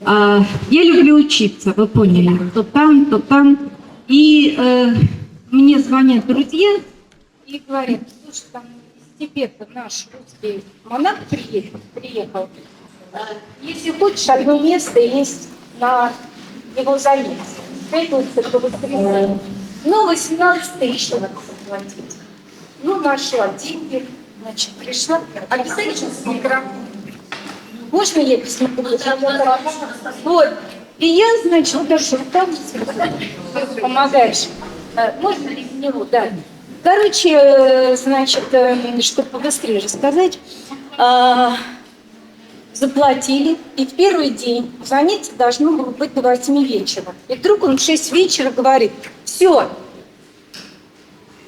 Я люблю учиться, вы поняли, то там, то там. И мне звонят друзья и говорят: слушай, там из Тибета наш русский монах приехал. Если хочешь, одно место есть на его занятии. Пятница до воскресенья. Ну, 18 тысяч надо заплатить. Ну, нашла деньги, значит, пришла. Обязательно с микрофоном. Можно я посмотрю? Вот. И я, значит, даже там помогаешь. Можно ли в него? Да. Короче, значит, чтобы побыстрее рассказать, заплатили, и в первый день занятие должно было быть до 8 вечера. И вдруг он в 6 вечера говорит: все,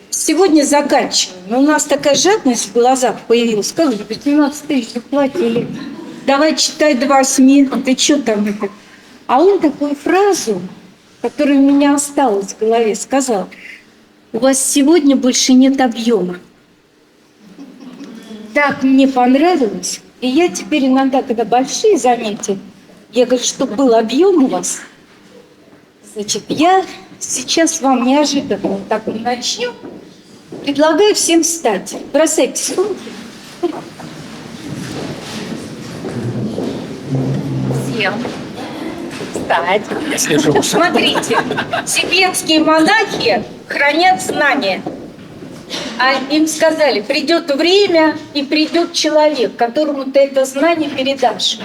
сегодня заканчиваем. Но у нас такая жадность в глазах появилась. Как же, 15 тысяч заплатили. Давай читай до 8. Ты что там это? А он такую фразу, которая у меня осталась в голове, сказал: у вас сегодня больше нет объема. Так мне понравилось. И я теперь иногда, когда большие занятия, я говорю, чтобы был объем у вас. Значит, я сейчас вам неожиданно так начну. Предлагаю всем встать. Бросайте сумки. Всем встать. Смотрите, тибетские монахи хранят знания. А им сказали: придет время и придет человек, которому ты это знание передашь.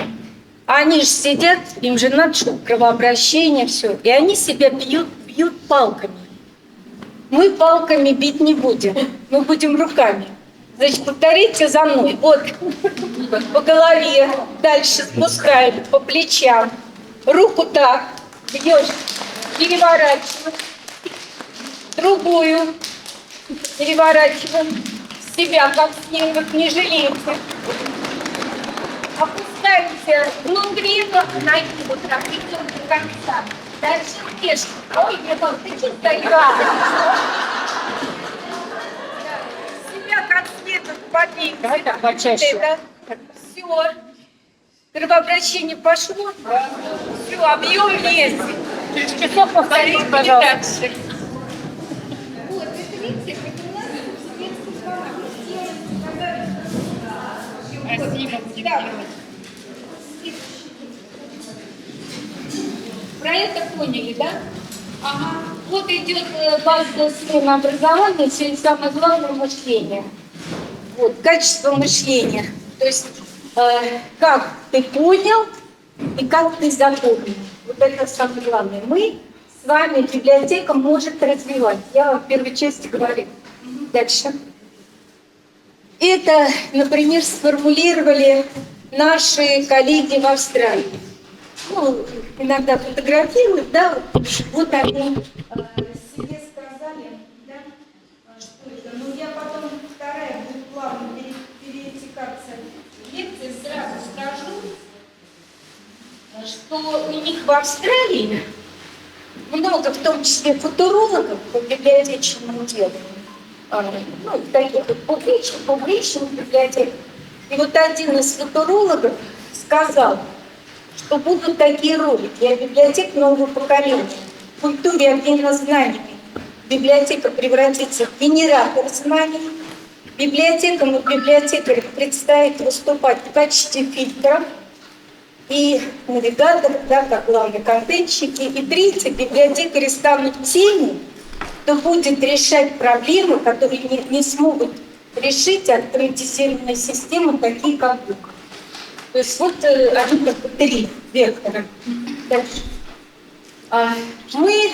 А они же сидят, им же надо, чтобы кровообращение, все. И они себя бьют палками. Мы палками бить не будем, мы будем руками. Значит, повторите за мной. Вот, по голове, дальше спускаем, по плечам. Руку так, бьешь, переворачиваем. Другую переворачиваем. Себя, как снег, не жалеете. Опускаемся внутри ноги, вот так, идем до конца. Дальше ешь. Ой, я там, ты что стояла? Себя как следует подвинуть. Это почаще. Все. Кровообращение пошло. Все, объем есть. Через часов повторите, пожалуйста. Вот, это видите, спасибо, будем делать. Про это поняли, да? Ага. Вот идет базовая схема образования, и самое главное — мышление. Вот, качество мышления. То есть, как ты понял и как ты запомнил. Вот это самое главное. Мы с вами, библиотека может развивать. Я в первой части говорила. Дальше. Это, например, сформулировали наши коллеги в Австралии. Ну, иногда фотографируют, да, вот они себе сказали, да, что это. Но я потом, вторая будет плавно перетекаться лекции, сразу скажу, что у них в Австралии много, в том числе футурологов по библиотечному делу, ну, таких вот публичных библиотек. И вот один из футурологов сказал, что будут такие ролики о библиотеке нового поколения, в культуре обмена знаниями. Библиотека превратится в генератор знаний. Библиотекам и библиотекарям предстоит выступать в качестве фильтров и навигаторов, да, как главные контентщики. И третье, библиотекари станут теми, кто будет решать проблемы, которые не смогут решить автоматизированные системы, такие как Google. То есть вот они как бы 3 вектора. Дальше. Мы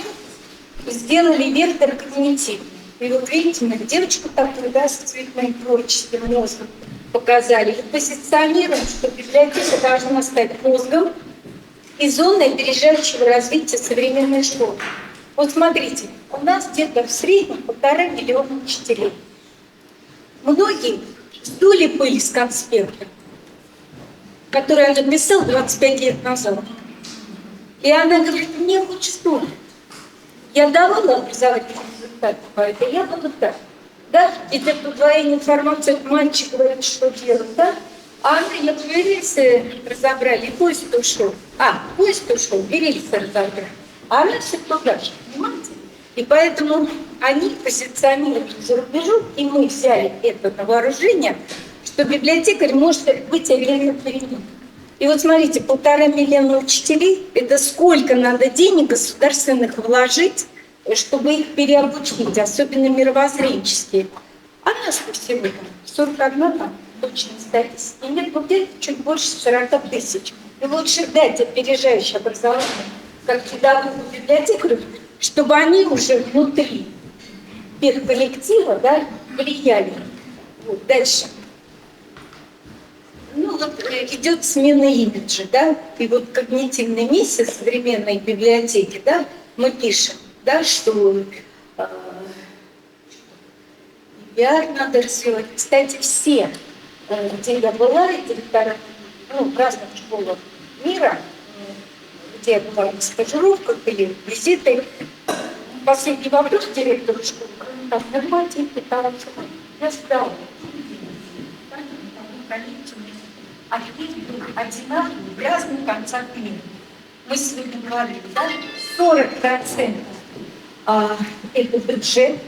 сделали вектор когнитивный. И вот видите, мы девочку такую, да, с цветным творческим мозгом показали. И позиционируем, что библиотека должна стать мозгом и зоной опережающего развития современной школы. Вот смотрите, у нас где-то в среднем 1,5 миллиона учителей. Многие сдули пыль с конспекта, которую она написала 25 лет назад. И она говорит: мне лучше столько. Я давала образовательный результат, поэтому я буду так. Да? И для удвоения информации мальчик говорит, что делать, да? А она, я говорю, рельсы разобрали, и поезд ушел. Поезд ушел, и рельсы разобрали. А она все туда же, понимаете? И поэтому они позиционируют за рубежом, и мы взяли это на вооружение, что библиотекарь может быть ориентированным. И вот смотрите, 1,5 миллиона учителей, это сколько надо денег государственных вложить, чтобы их переобучить, особенно мировоззренческие. А нас-то всего 41 там, точно статистики нет, но где-то чуть больше 40 тысяч. И лучше дать опережающее образование как педагогу библиотекарю, чтобы они уже внутри педколлектива, да, влияли. Вот, дальше. Ну, вот идет смена имиджа, да, и вот когнитивная миссия современной библиотеки, да, мы пишем, да, что пиар надо развивать. Кстати, все, где я была, директора, в разных школах мира, где я была в стажировках или визиты, последний вопрос директору школы, как норматив, я сказала, одинаковые в разных концах мира. Мы сегодня говорили, да, 40% это бюджет,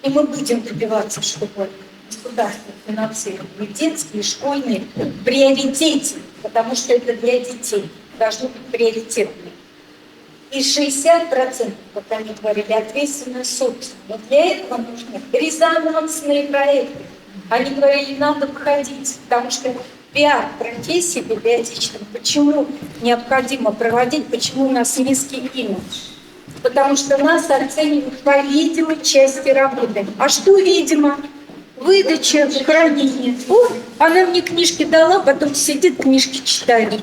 и мы будем добиваться, чтобы государство финансировало детские, школьные в приоритете, потому что это для детей, должны быть приоритетные. И 60%, как они говорили, ответственная собственность. Но для этого нужны резонансные проекты. Они говорили, надо входить, потому что пиар профессии библиотечной, почему необходимо проводить, почему у нас низкий имидж? Потому что нас оценивают по видимой части работы. А что видимо? Выдача, хранение. Она мне книжки дала, потом сидит, книжки читает.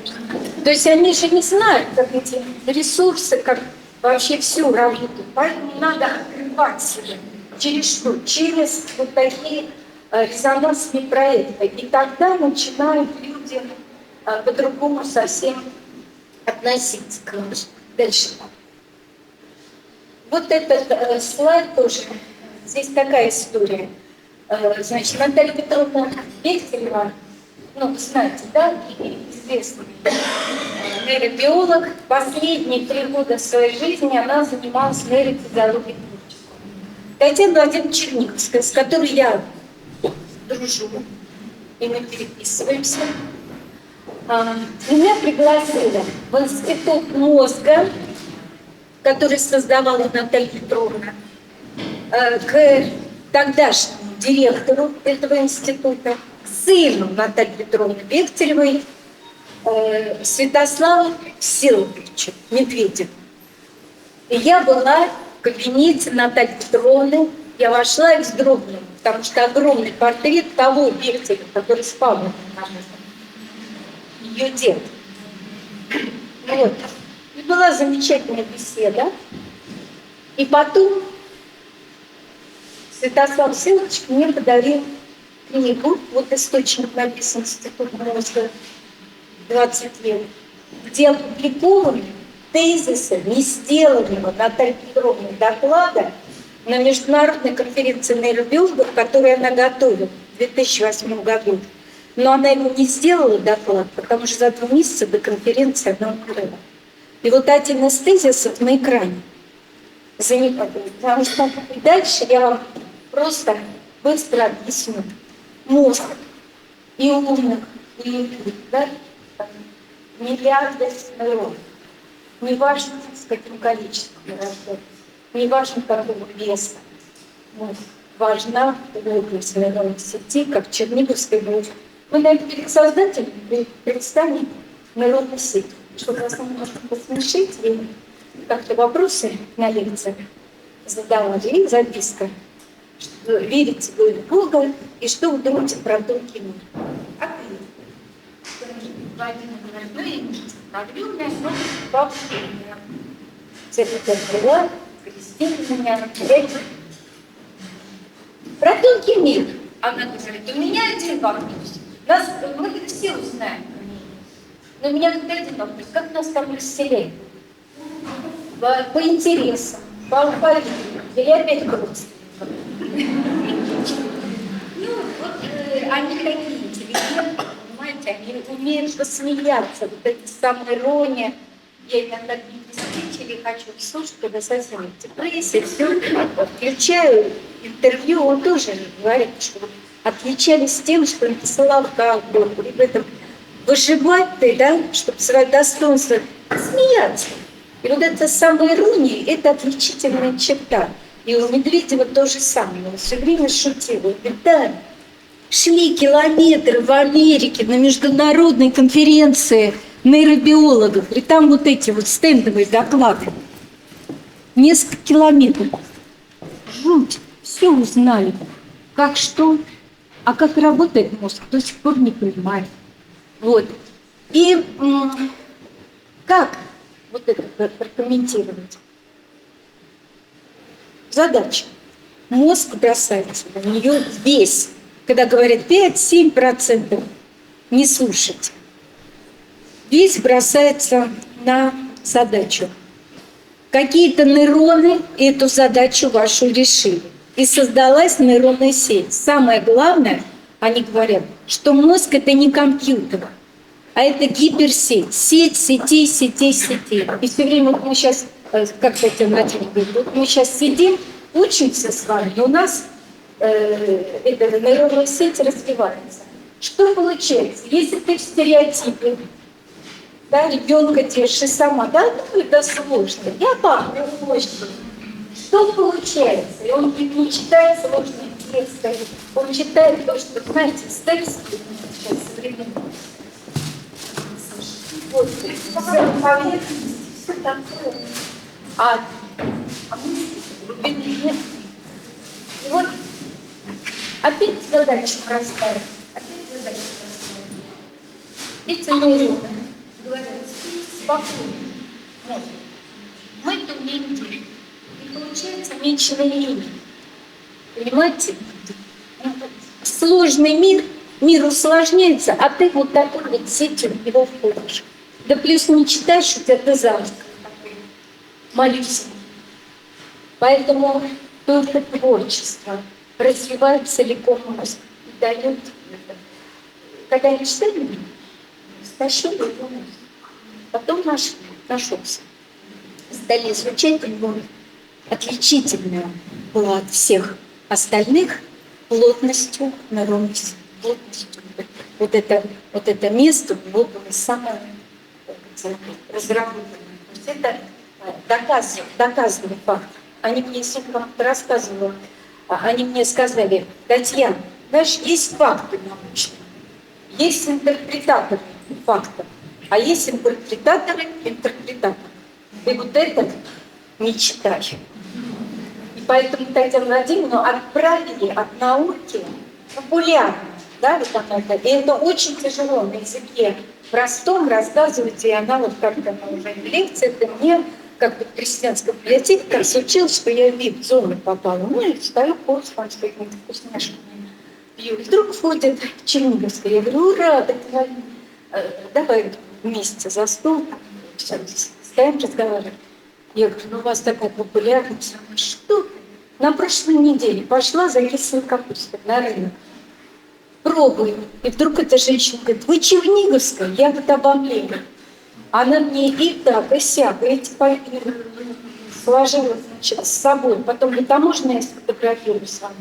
То есть они же не знают, как эти ресурсы, как вообще всю работу. Поэтому надо открывать себя. Через что? Через вот такие резонансные проекты. И тогда начинают люди по-другому совсем относиться к нам. Дальше. Вот этот слайд тоже. Здесь такая история. Значит, Наталья Петровна Бехтерева, вы знаете, да, известный нейробиолог. Последние 3 года своей жизни она занималась нейрофизиологией творчества. Татьяна Владимировна Черниговская, с которой я дружу, и мы переписываемся, меня пригласили в Институт мозга, который создавала Наталья Петровна, к тогдашнему директору этого института, к сыну Натальи Петровны Бехтеревой, Святославу Всеволодовичу Медведеву. И я была в кабинете Натальи Петровны, я вошла и вздрогнула, потому что огромный портрет того Бехтерева, который спал на ее дед. Вот. И была замечательная беседа. И потом Святослав Всеволодович мне подарил книгу, вот источник написан «Институт мозга 20 лет», где опубликованы тезисы не сделанного Натальей Петровной доклада на международной конференции нейробиологов, которую она готовила в 2008 году. Но она его не сделала доклад, потому что за 2 месяца до конференции она умерла. И вот один из тезисов на экране. Потому что дальше я вам просто быстро объясню. Мозг и умных, и да, миллиарды нейронов. Неважно, с каким количеством рождается, неважно, какого веса. Важна область нейронной сети, как Черниговская область. Мы, наверное, перед создателем представим нейронную сеть, чтобы вас немножко посмешить и как-то вопросы на лекциях задавали. И записка, что верите вы в Бога и что вы думаете про тонкий мир. Про тонкий мир. Она говорит, у меня один вопрос. Мы все узнаем про него. Но у меня один вопрос. Как нас там расселяют? По интересам, по алфавиту. Или опять к родственникам? Вот они такие интересные. интеллигентны, понимаете, они умеют посмеяться. Вот эта самоирония. Я иногда писателей хочу слушать, когда совсем депрессия, все. Включаю интервью, он тоже говорит, что отличались тем, что он посылал как бы в этом выживать, да, чтобы свое достоинство смеяться. И вот эта самоирония – это отличительная черта. И у Медведева то же самое. Он все время шутил. Он говорит, да, шли километры в Америке на международной конференции нейробиологов. И там вот эти вот стендовые доклады. Несколько километров. Жуть. Все узнали. Как что, а как работает мозг, до сих пор не понимаю. Вот. И как вот это прокомментировать? Задача. Мозг бросается на нее весь. Когда говорят 5-7%, не слушайте. Весь бросается на задачу. Какие-то нейроны эту задачу вашу решили. И создалась нейронная сеть. Самое главное, они говорят, что мозг – это не компьютер, а это гиперсеть. Сеть сетей, сетей, сетей. И все время вот мы сейчас, как Татьяна Владимировна говорит, вот мы сейчас сидим, учимся с вами, и у нас эта нейронная сеть развивается. Что получается? Если ты в стереотипе, да, ребенка держишь сама, да, ну это сложно. Я папа мощный. Что получается? И он не читает сложные тексты, он читает то, что, знаете, статистику сейчас современную. Вот, поверхность, все такое. А глубины нет. И вот опять задача простая. Эти нейроны говорят, спокойно. Мы это умеем делать. И получается меньшее время. Понимаете? Сложный мир усложняется, а ты вот такой вот сетью его входишь. Да плюс не читаешь, у тебя ты завтра молюсь. Поэтому только творчество развивает целиком мозг и дает. Когда я читаю, стащили его мозг. Потом нашелся. Стали изучать его. Отличительная была от всех остальных плотностью нейронной сети. Плотностью. Вот это место было самое разработанное. То есть это доказанный факт. Они мне рассказывали, они мне сказали, Татьяна, знаешь, есть факты научные, есть интерпретаторы фактов, а есть интерпретаторы. И вот это не читай. И поэтому Татьяну Владимировну отправили от науки популярно, да, вот она это. И это очень тяжело на языке простом рассказывать, и она вот как-то уже в лекциях, и мне как бы в крестьянской библиотеке так случилось, что я в вип-зону попала. Ну и стою курс, там с какими-то вкусняшками пью. И вдруг входит Черниговская. Я говорю, ура, давай вместе за стол. Все, стоим, разговариваем. Я говорю, ну у вас такая популярность. Она, что? На прошлой неделе пошла за кислой капустой на рынок. Пробую. И вдруг эта женщина говорит, вы Черниговская? Я вот обомлела. Она мне и так, и сяк, и эти сложила, значит, с собой. Потом говорит, а можно я сфотографирую с вами?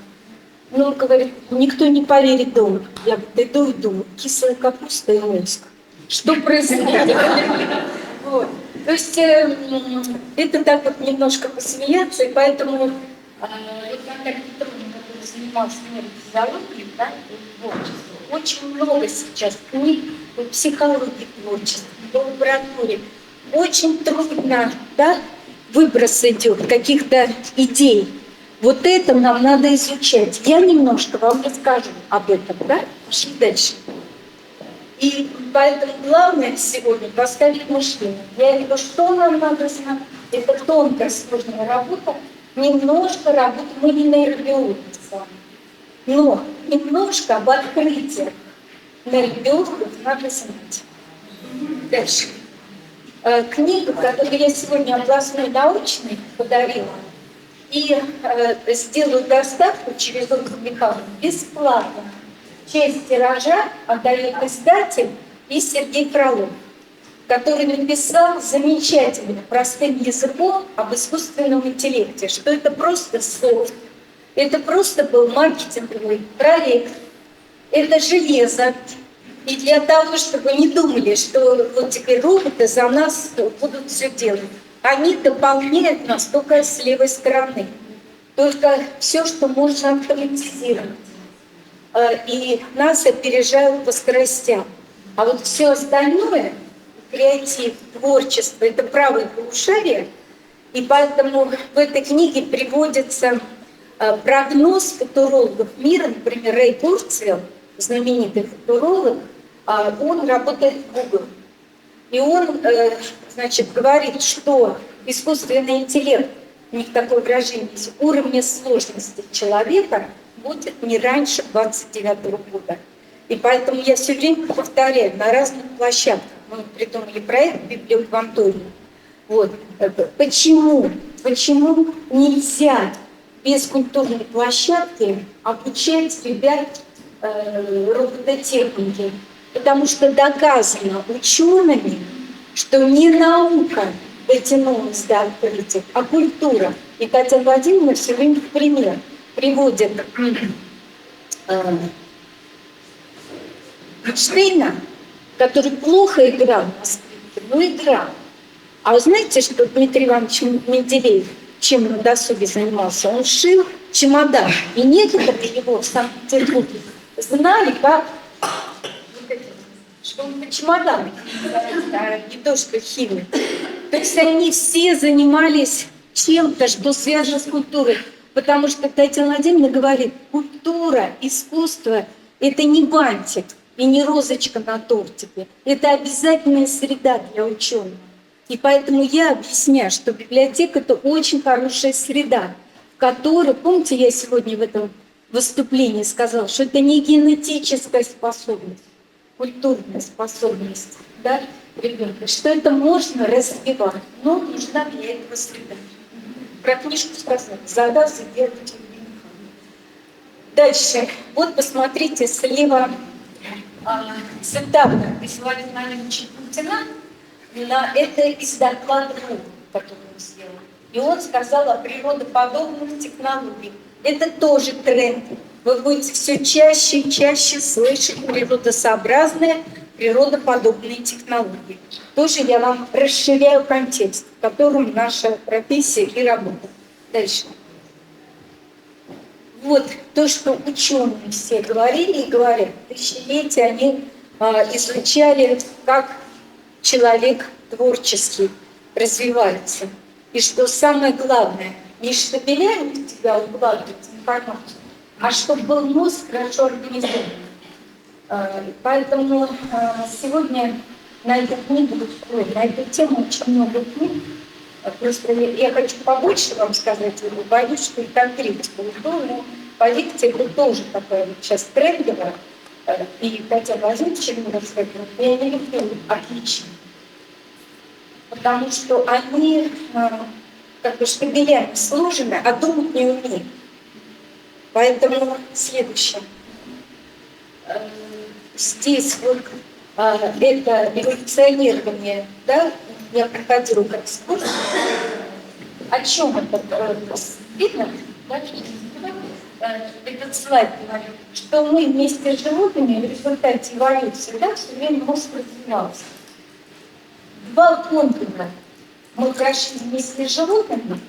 Ну, говорит, никто не поверит дома. Я говорю, иду, кислая капуста и мозг. Что происходит? Вот. То есть это так вот немножко посмеяться, и поэтому когда Петровна, который занимался нейрофизиологией, да, и творчеством, очень много сейчас книг по психологии творчества, по лаборатории. Очень трудно, да, выброс идет каких-то идей. Вот это нам надо изучать. Я немножко вам расскажу об этом, да? Пошли дальше. И поэтому главное сегодня поставить мышление. Я говорю, что нам надо знать? Это тонкая, сложная работа. Немножко работы, мы не нейробиологи с вами. Но немножко об открытиях нейробиологов надо знать. Дальше. Книгу, которую я сегодня областной научной подарила, и сделаю доставку через Ольгу Михайловну бесплатно. часть тиража отдает издатель и Сергей Фролов, который написал замечательно простым языком об искусственном интеллекте, что это просто софт, это просто был маркетинговый проект, это железо. И для того, чтобы не думали, что вот теперь роботы за нас будут все делать, они дополняют нас только с левой стороны. Только все, что можно автоматизировать. И нас опережают по скоростям. А вот все остальное, креатив, творчество, это правое полушарие. И поэтому в этой книге приводится прогноз футурологов мира, например, Рэй Курцвелл, знаменитый футуролог, он работает в Google. И он, значит, говорит, что искусственный интеллект, у них такое выражение есть, уровня сложности человека будет не раньше 29 года. И поэтому я все время повторяю на разных площадках. Мы придумали проект «Библиокванторий». Вот. Почему нельзя без культурной площадки обучать ребят робототехники? Потому что доказано учеными, что не наука дотянулась до открытия, а культура. И Татьяна Владимировна все время в пример приводит Эйнштейна, который плохо играл на скрипке, но играл. А вы знаете, что Дмитрий Иванович Менделеев, чем на досуге занимался? Он шил чемодан. И некоторые его в Санкт-Петербурге знали, как что он по чемодану, не то что химия. То есть они все занимались чем-то, что связано с культурой. Потому что Татьяна Владимировна говорит, культура, искусство – это не бантик и не розочка на тортике. Это обязательная среда для ученых. И поэтому я объясняю, что библиотека – это очень хорошая среда, в которой, помните, я сегодня в этом выступлении сказала, что это не генетическая способность, культурная способность, да, ребенка, что это можно развивать, но нужна для этого среда. Про книжку сказать, задаться делать. Дальше. Вот посмотрите слева цитата Владимира Владимировича Путина. Это из доклада, который он сделал. И он сказал о природоподобных технологиях. Это тоже тренд. Вы будете все чаще и чаще слышать природосообразные, природоподобные технологии. Тоже я вам расширяю контекст, в котором наша профессия и работа. Дальше. Вот то, что ученые все говорили и говорят. Тысячелетия они изучали, как человек творческий развивается. И что самое главное, не штабеляем в тебя укладывать информацию, а чтобы был мозг хорошо организован. Поэтому сегодня на эту книгу, на эту тему очень много книг. Просто я хочу побольше вам сказать, я боюсь, что и конкретику уйду, но поверьте, это тоже такая вот сейчас трендовая. И хотя возьмите, чем я сказать, я не люблю отлично. Потому что они как бы штабелями сложены, а думать не умеют. Поэтому следующее. Здесь вот это эволюционирование, да, я проходила как экскурс. О чем это? Видно? Да? Этот слайд говорит, что мы вместе с животными в результате эволюции, да, все время мозг развивался. Два контура мы прошли вместе с животными,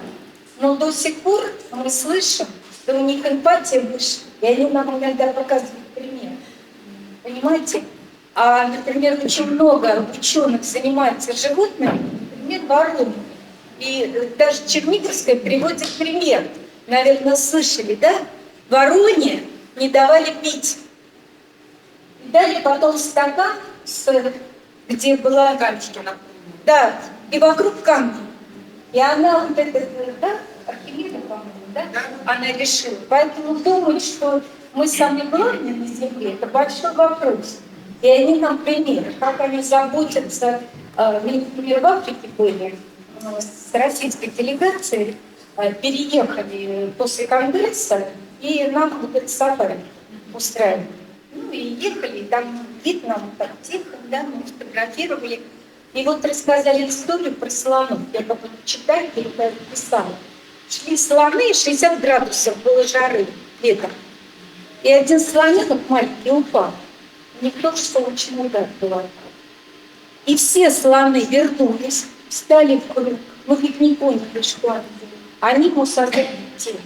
но до сих пор мы слышим, что у них эмпатия выше, и они нам иногда показывают пример. Понимаете? А, например, очень много ученых занимается животными, например, воронами. И даже Черниговская приводит пример. Наверное, слышали, да? Вороне не давали пить. И дали потом стакан, где была камешки на полу. Да, и вокруг камни. И она вот это, да, Архимеда, по-моему, да? Она решила. Поэтому думают, что мы самые главные на Земле, это большой вопрос. И они нам примеры, как они заботятся. Мы, например, в Африке были с российской делегацией, переехали после Конгресса, и нам вот этот сафари устраивали. Ну и ехали, и там видно, вот так тихо, да, мы фотографировали. И вот рассказали историю про слонов. Я как буду читать, я это писала. Шли слоны, 60 градусов было жары летом. И один слоненок маленький упал. Никто же солнечный удар был. И все слоны вернулись, встали в круг. Мы ведь не поняли, что они делают. Они ему создали тень.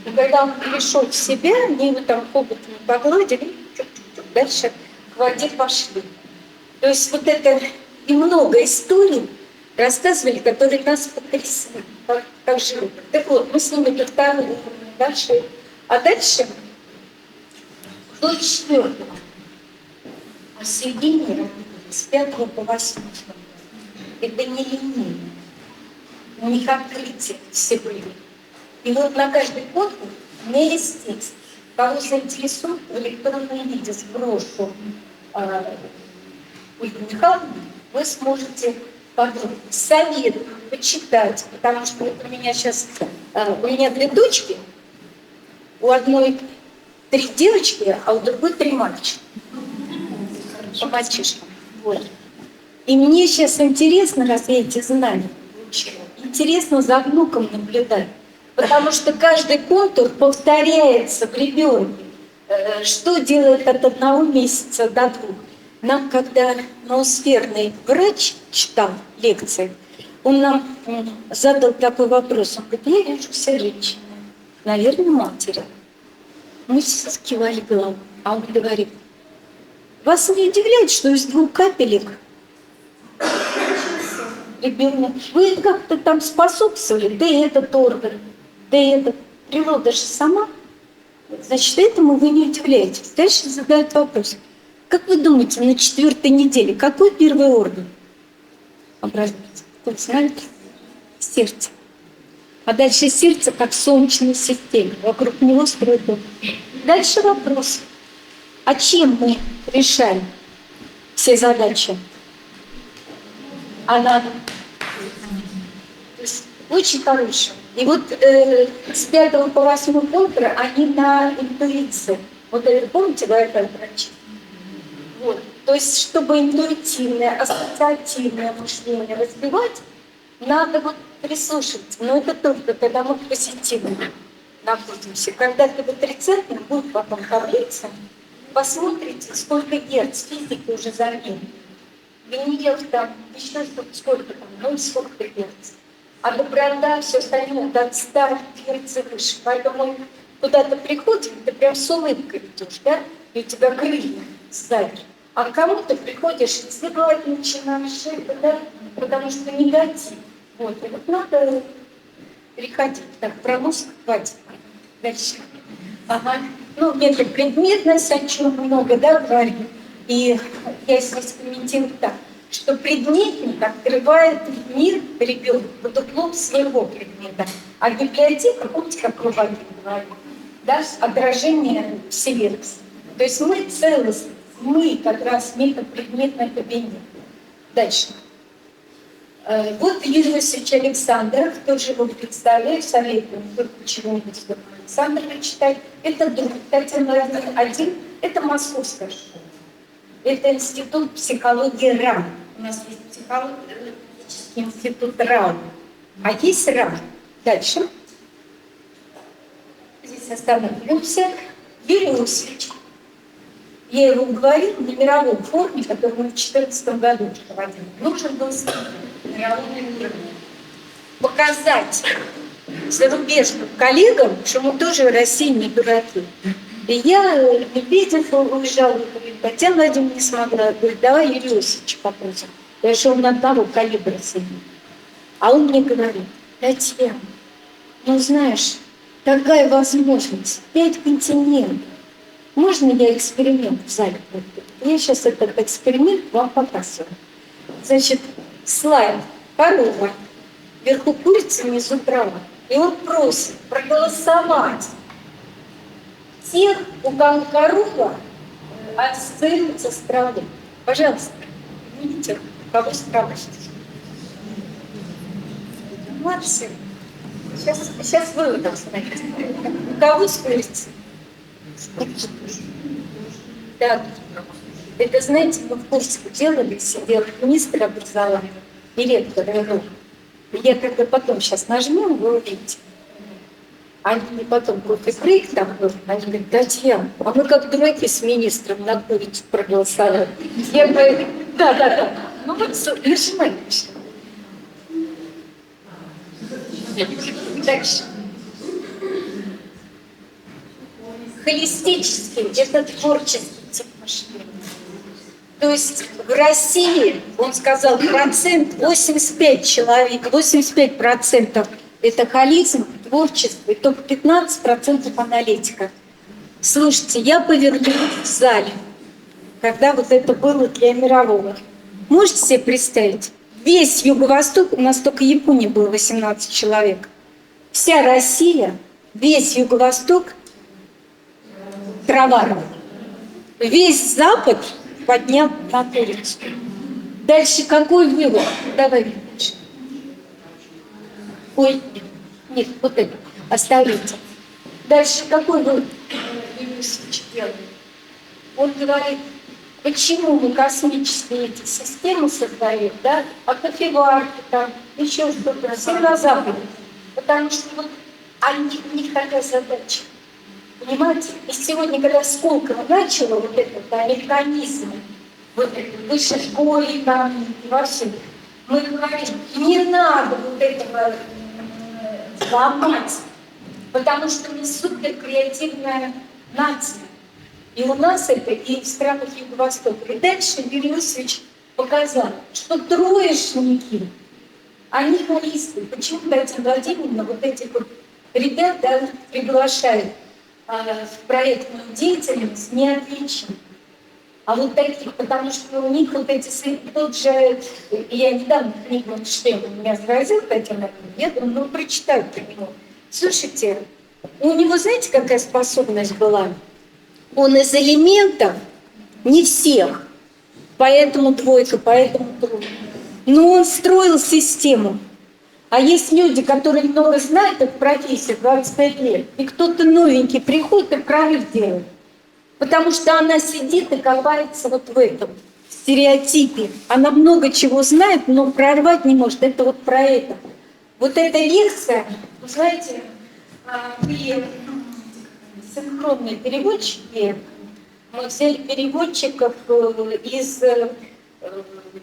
И когда он пришел в себя, они его там хоботом погладили, дальше к воде пошли. То есть вот это и много историй рассказывали, которые нас потрясли, как живут. Так вот, мы с ними до второго уровня дошли. А дальше до 4-го. Посередине с 5 по 8. Это не линейно. У них открытия все были. И вот на каждый конкурс у меня есть текст. Кого заинтересует, в электронном виде сброшу Ольгу Михайловну, вы сможете подробно советую почитать, потому что вот у меня сейчас, у меня 2 дочки, у одной 3 девочки, а у другой 3 мальчика. По мальчишкам. Вот. И мне сейчас интересно, раз я эти знания получила, интересно за внуком наблюдать. Потому что каждый контур повторяется в ребенке. Что делает от 1 месяца до 2? Нам, когда ноосферный врач читал лекции, он нам задал такой вопрос. Он говорит, я вижу все женщины, наверное, матери. Мы все скивали головой. А он говорит, вас не удивляет, что из 2 капелек ребенок, вы как-то там способствовали, да и этот орган, да и этот. Природа же сама. Значит, этому вы не удивляетесь. Дальше задают вопрос. Как вы думаете, на 4-й неделе какой первый орган образуется? Кто знает? Сердце. А дальше сердце как в Солнечной системе. Вокруг него строят дом. Дальше вопрос. А чем мы решаем все задачи? А надо. То есть очень хорошие. И вот с 5 по 8 контура они на интуиции. Вот это, помните, говорят врачи? Вот. То есть, чтобы интуитивное, ассоциативное мышление развивать, надо вот прислушиваться. Но это только когда мы позитивно находимся. Когда ты в отрицательном, будет потом таблица, посмотрите, сколько герц физики уже заметили. Гнев там, еще сколько там, ну сколько герц. А доброта, все остальное, от 100 герц и выше. Поэтому куда ты приходишь, ты прям с улыбкой идешь, да? И у тебя крылья сзади. А к кому-то приходишь, и сливать начинаешь, да? Потому что негатив. Вот, и вот надо переходить. Так, про мозг хватит. Дальше. Ага. Ну, это предметность, о чем много, да, говорим. И я здесь комментирую так, что предметник открывает мир ребенка под углом своего предмета. А библиотека, помните, как Рубанин говорит, да, отражение вселенной. То есть мы целостны, мы как раз метапредметный кабинет. Дальше. Вот Юрий Васильевич Александров, тоже его представляю, советую почему-нибудь Александрова читать. Это друг, Татьяна один, это московская школа. Это институт психологии РАН. У нас есть психологический институт РАН. А есть РАН. Дальше. Здесь остановимся. Юрий Васильевич. Я его говорила на мировом форуме, который мы в 2014 году проводили. Нужен был мировой уровень. Показать зарубежным коллегам, что мы тоже в России не дураки. И я Медведев уезжал, говорит, Татьяна Владимировна не смогла. Говорит, давай Юрий Иосифович попросим. Я же он одного калибра сидит. А он мне говорит, Татьяна, ну знаешь, такая возможность, 5 континентов. Можно я эксперимент в зале проведу? Я сейчас этот эксперимент вам показываю. Значит, слайд, корова, вверху курица, внизу трава. И он просит проголосовать тех, у кого корова ассоциируется с травой. Пожалуйста, видите, у кого с травой. Максим, сейчас вы там знаете. У кого с курицей? Да. Это, знаете, мы в курсе делали, сидел министр образования и ректор РУ. Я когда потом сейчас нажмем, вы увидите. Они потом кофе-брейк там был, они говорят: Татьяна, а мы как дураки с министром на курицу проголосовали. Я говорю: да. Ну вот, нажимайте. Дальше. Холистический – это творческий тип мышления. То есть в России, он сказал, 85% это холизм, творчество, и только 15% аналитика. Слушайте, я повернулась в зале, когда вот это было для мирового. Можете себе представить? Весь Юго-Восток, у нас только Япония было 18 человек. Вся Россия, весь Юго-Восток – трава. Весь Запад поднял на курицу. Дальше какой вывод? Давай дальше. Ой, нет, вот это, оставите. Дальше какой вывод? Он говорит, почему мы космические эти системы создаем, да? А кофеварки там, еще что-то, все на Западе. Потому что вот у них такая задача. Понимаете? И сегодня, когда Сколково начало вот этот механизм, вот это выше школы, там, во всем, мы говорим, не надо вот этого ломать, потому что мы суперкреативная нация. И у нас это и в странах Юго-Востока. И дальше Юрий Иосифович показал, что троечники, они холисты. Почему Татьяна Владимировна вот этих вот ребят приглашает в проектную деятельность не отлично. А вот таких, потому что у них вот эти тот же, я недавно книгу читала, меня заразил Татьяна, я думаю, ну прочитаю про него. Слушайте, у него, знаете, какая способность была? Он из элементов, не всех, поэтому двойка, поэтому тройка. Но он строил систему. А есть люди, которые много знают о профессии, 25 лет, и кто-то новенький приходит и прорыв делает. Потому что она сидит и копается вот в этом стереотипе. Она много чего знает, но прорвать не может. Это вот про это. Вот эта лекция, вы знаете, были синхронные переводчики. Мы взяли переводчиков из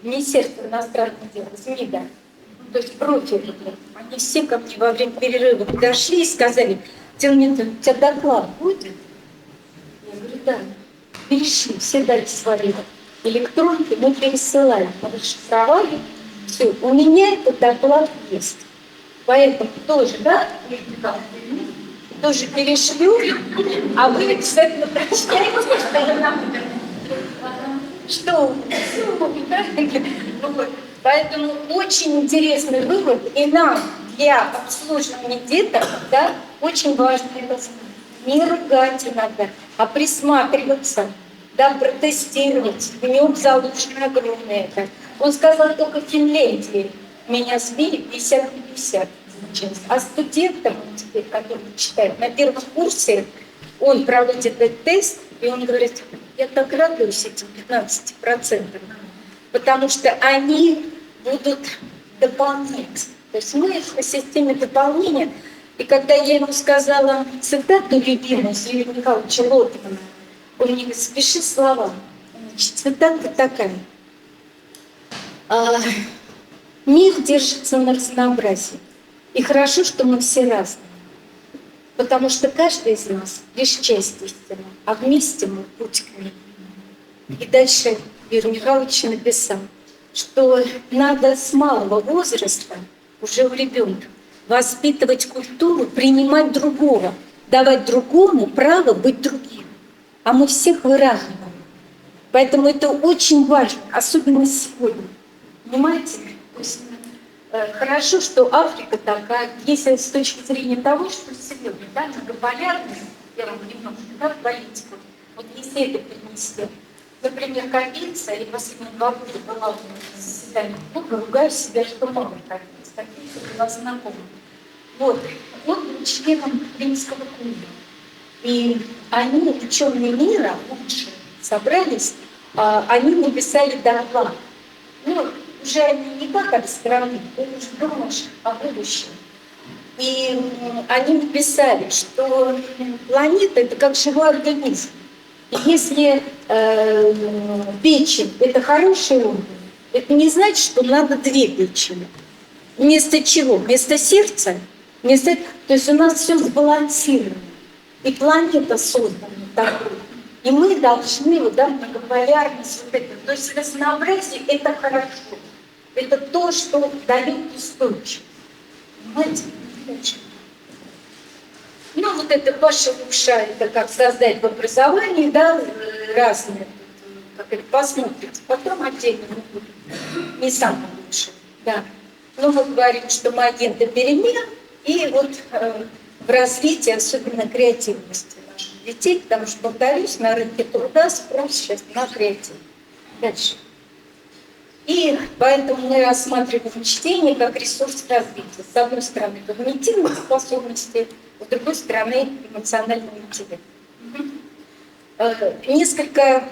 Министерства иностранных дел, из МИДа. То есть профиль. Они все ко мне во время перерыва подошли и сказали: Татьяна, у тебя доклад будет? Я говорю, да. Перешли, все дали свои электронки, мы пересылаем, мы расшифровали. Все, у меня этот доклад есть. Поэтому тоже, да, тоже перешлю, а вы обязательно прочитаете, что нам что? Поэтому очень интересный вывод, и нам для обслуживания деток, да, очень важно это знать. Не ругать иногда, а присматриваться, да, протестировать. В нем заложено огромное это. Он сказал, только в Финляндии меня сбили 50-50. А студентам, теперь, которые читают на первом курсе, он проводит этот тест, и он говорит, я так радуюсь этим 15%, потому что они будут дополнять. То есть мы по системе дополнения. И когда я ему сказала цитату любимую Юрия Михайловича Лотмана, он мне говорит, спеши слова. Значит, цитата такая. Мир держится на разнообразии. И хорошо, что мы все разные. Потому что каждый из нас лишь часть истины, а вместе мы путь к ней. И дальше Юрий Михайлович написал, что надо с малого возраста, уже у ребенка, воспитывать культуру, принимать другого, давать другому право быть другим. А мы всех выравниваем. Поэтому это очень важно, особенно сегодня. Понимаете? То есть, хорошо, что Африка такая, если с точки зрения того, что сегодня, да, многополярность, я вам немножко, да, политику, вот если это перенести, например, Кабинца, и последние 2 года была в заседании клуба, ругаю себя, что мало Кабинца. Кабинца была знакома. Вот, он был членом Римского клуба. И они, ученые мира, лучшие, собрались, они написали доклад. Ну, уже они не как от страны, ты уже думаешь о будущем. И они написали, что планета – это как живой организм. И если печень – это хороший орган, это не значит, что надо две печени. Вместо чего? Вместо сердца? То есть у нас все сбалансировано. И планета создана такой. И мы должны, вот, да, многополярность, вот это. То есть разнообразие – это хорошо. Это то, что дает устойчивость. Понимаете? Ну, вот это ваша душа, это как создать в образовании, да, разные, как это, посмотрите, потом отдельно не самое лучшее, да. Но мы говорим, что мы агенты перемен, и вот в развитии, особенно креативности наших детей, потому что, повторюсь, на рынке труда спрос сейчас на креатив. Дальше. И поэтому мы рассматриваем чтение как ресурс развития. С одной стороны, когнитивных способностей, с другой стороны, эмоционального интеллекта. Несколько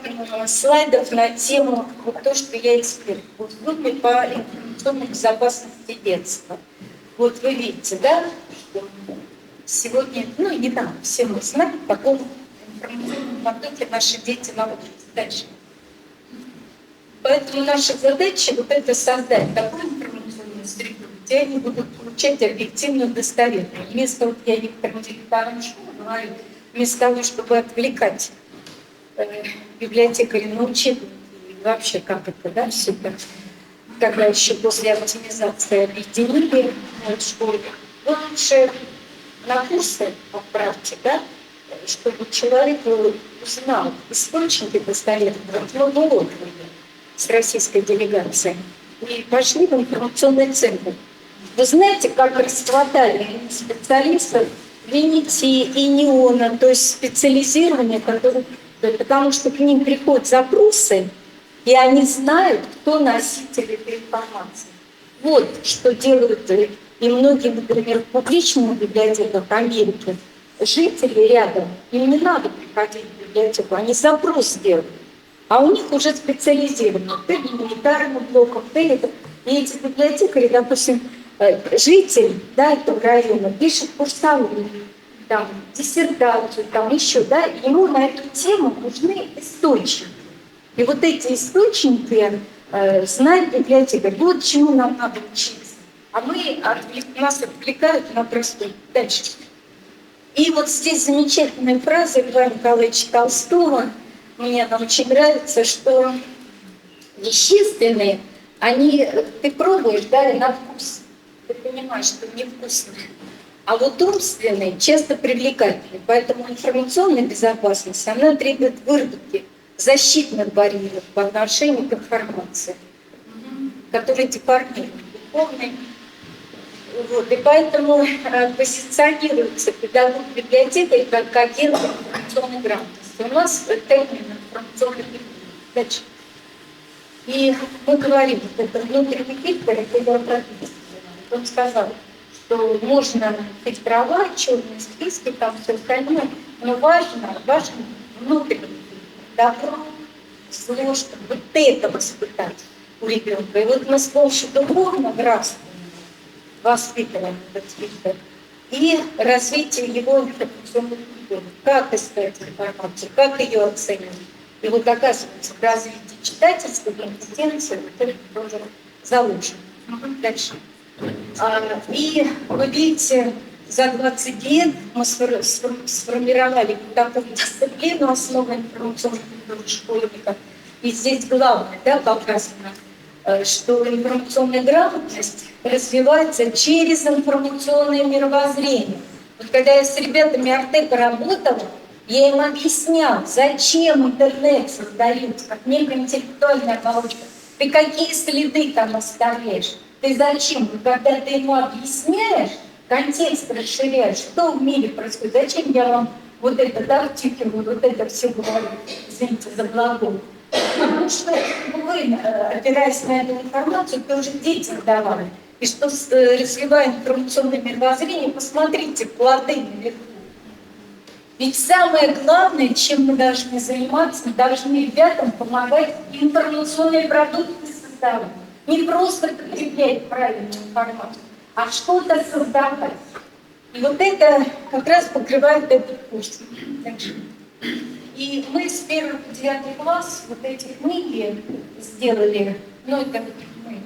слайдов на тему вот то, что я эксперт в группе по информационной безопасности детства. Вот вы видите, да, что сегодня, ну и недавно все мы знаем, в каком информационном потоке наши дети находятся. Дальше. Поэтому наша задача вот это создать такую информационную среду, где они будут получать объективную достоверную. Вместо, вот я некоторым директорам школы говорю, вместо того, чтобы отвлекать библиотекаря на учебники, и вообще как это, да, все так, когда еще после оптимизации объединили школу, вы лучше на курсы отправьте, да, чтобы человек узнал источники достоверные. Вот мы было с российской делегацией и пошли в информационный центр. Вы знаете, как расхватали специалистов Винити и Неона, то есть специализирование, которые, потому что к ним приходят запросы, и они знают, кто носитель этой информации. Вот что делают и многие, например, в публичных библиотеках Америки, жители рядом, им не надо приходить в библиотеку, они запрос делают. А у них уже специализировано, ты гуманитарным блоком, ты это. И эти библиотекари, допустим, житель, да, этого района пишет курсовую, там, диссертацию, там еще, да, ему на эту тему нужны источники. И вот эти источники знает библиотекарь. Вот чему нам надо учиться. А нас отвлекают на простой. Дальше. И вот здесь замечательная фраза Льва Николаевича Толстого. Мне она очень нравится, что вещественные, ты пробуешь, да, и на вкус. Ты понимаешь, что невкусные. А вот умственные часто привлекательные. Поэтому информационная безопасность, она требует выработки защитных барьеров по отношению к информации, которые деформируют духовный. Вот. И поэтому позиционируется педагог библиотекарь как агент информационной грамотности. У нас термин информационный дальше. И мы говорим, что это внутренний фильтр, это он сказал, что можно фильтровать черные списки, там все остальное, но важно внутренний фильтр, добро, зло, чтобы вот это воспитать у ребенка. И вот мы с помощью духовного нравственного воспитываем этот фильтр и развитие его информационной культуры. Как искать информацию, как ее оценивать. И вот оказывается, в развитии читательской компетенции вот это тоже заложено. Дальше. И вы видите, за 20 лет мы сформировали такую дисциплину основы информационной культуры школьников. И здесь главное, да, показано, что информационная грамотность развивается через информационное мировоззрение. Вот когда я с ребятами Артека работала, я им объясняла, зачем интернет создается, как некая интеллектуальная оболочка. Ты какие следы там оставляешь? Ты зачем? Когда ты ему объясняешь, контекст расширяешь, что в мире происходит, зачем я вам вот это, да, втюхиваю, вот это все говорю, извините за глагол. Потому что вы, опираясь на эту информацию, ты уже детям давали. И что, развивая информационное мировоззрение, посмотрите плоды наверху. Ведь самое главное, чем мы должны заниматься, мы должны ребятам помогать информационные продукты создавать. Не просто потреблять правильную информацию, а что-то создавать. И вот это как раз покрывает этот курс. И мы с 1 по 9 класс вот эти книги сделали, ну это мы.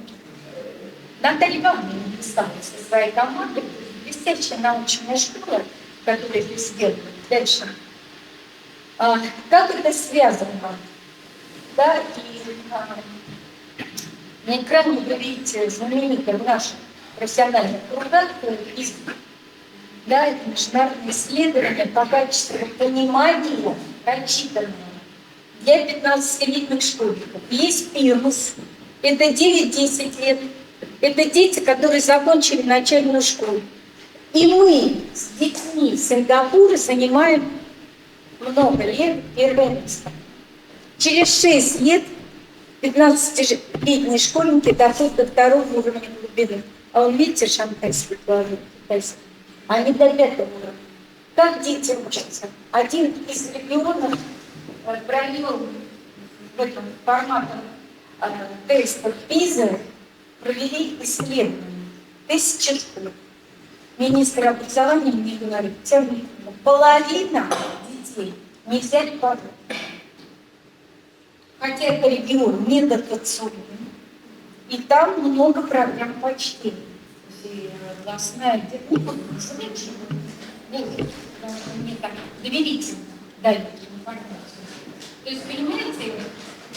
Наталья Ивановна написала со своей командой, блестящая научная школа, которая это сделала. Дальше. Как это связано? Да, и на экране вы видите знаменитый в наших профессиональных кругах да, это международное исследование по качеству понимания прочитанного для 15-летних школьников. Есть ПИРМС, это 9-10 лет, это дети, которые закончили начальную школу. И мы с детьми Сингапура занимаем много лет первое место. Через 6 лет 15-летние школьники доходят до 2-го уровня глубины. А он, видите, шанхайский положил, китайский. Они до 5-го уровня. Как дети учатся? Один из регионов провел в этом форматом тестов ПИЗа, провели исследование 1000 школ. Министр образования мне говорит, половина детей не взяли подруг. Хотя это регион недотационный, и там много проблем по чтению. Властная мне так доверительно дали информацию. То есть, понимаете,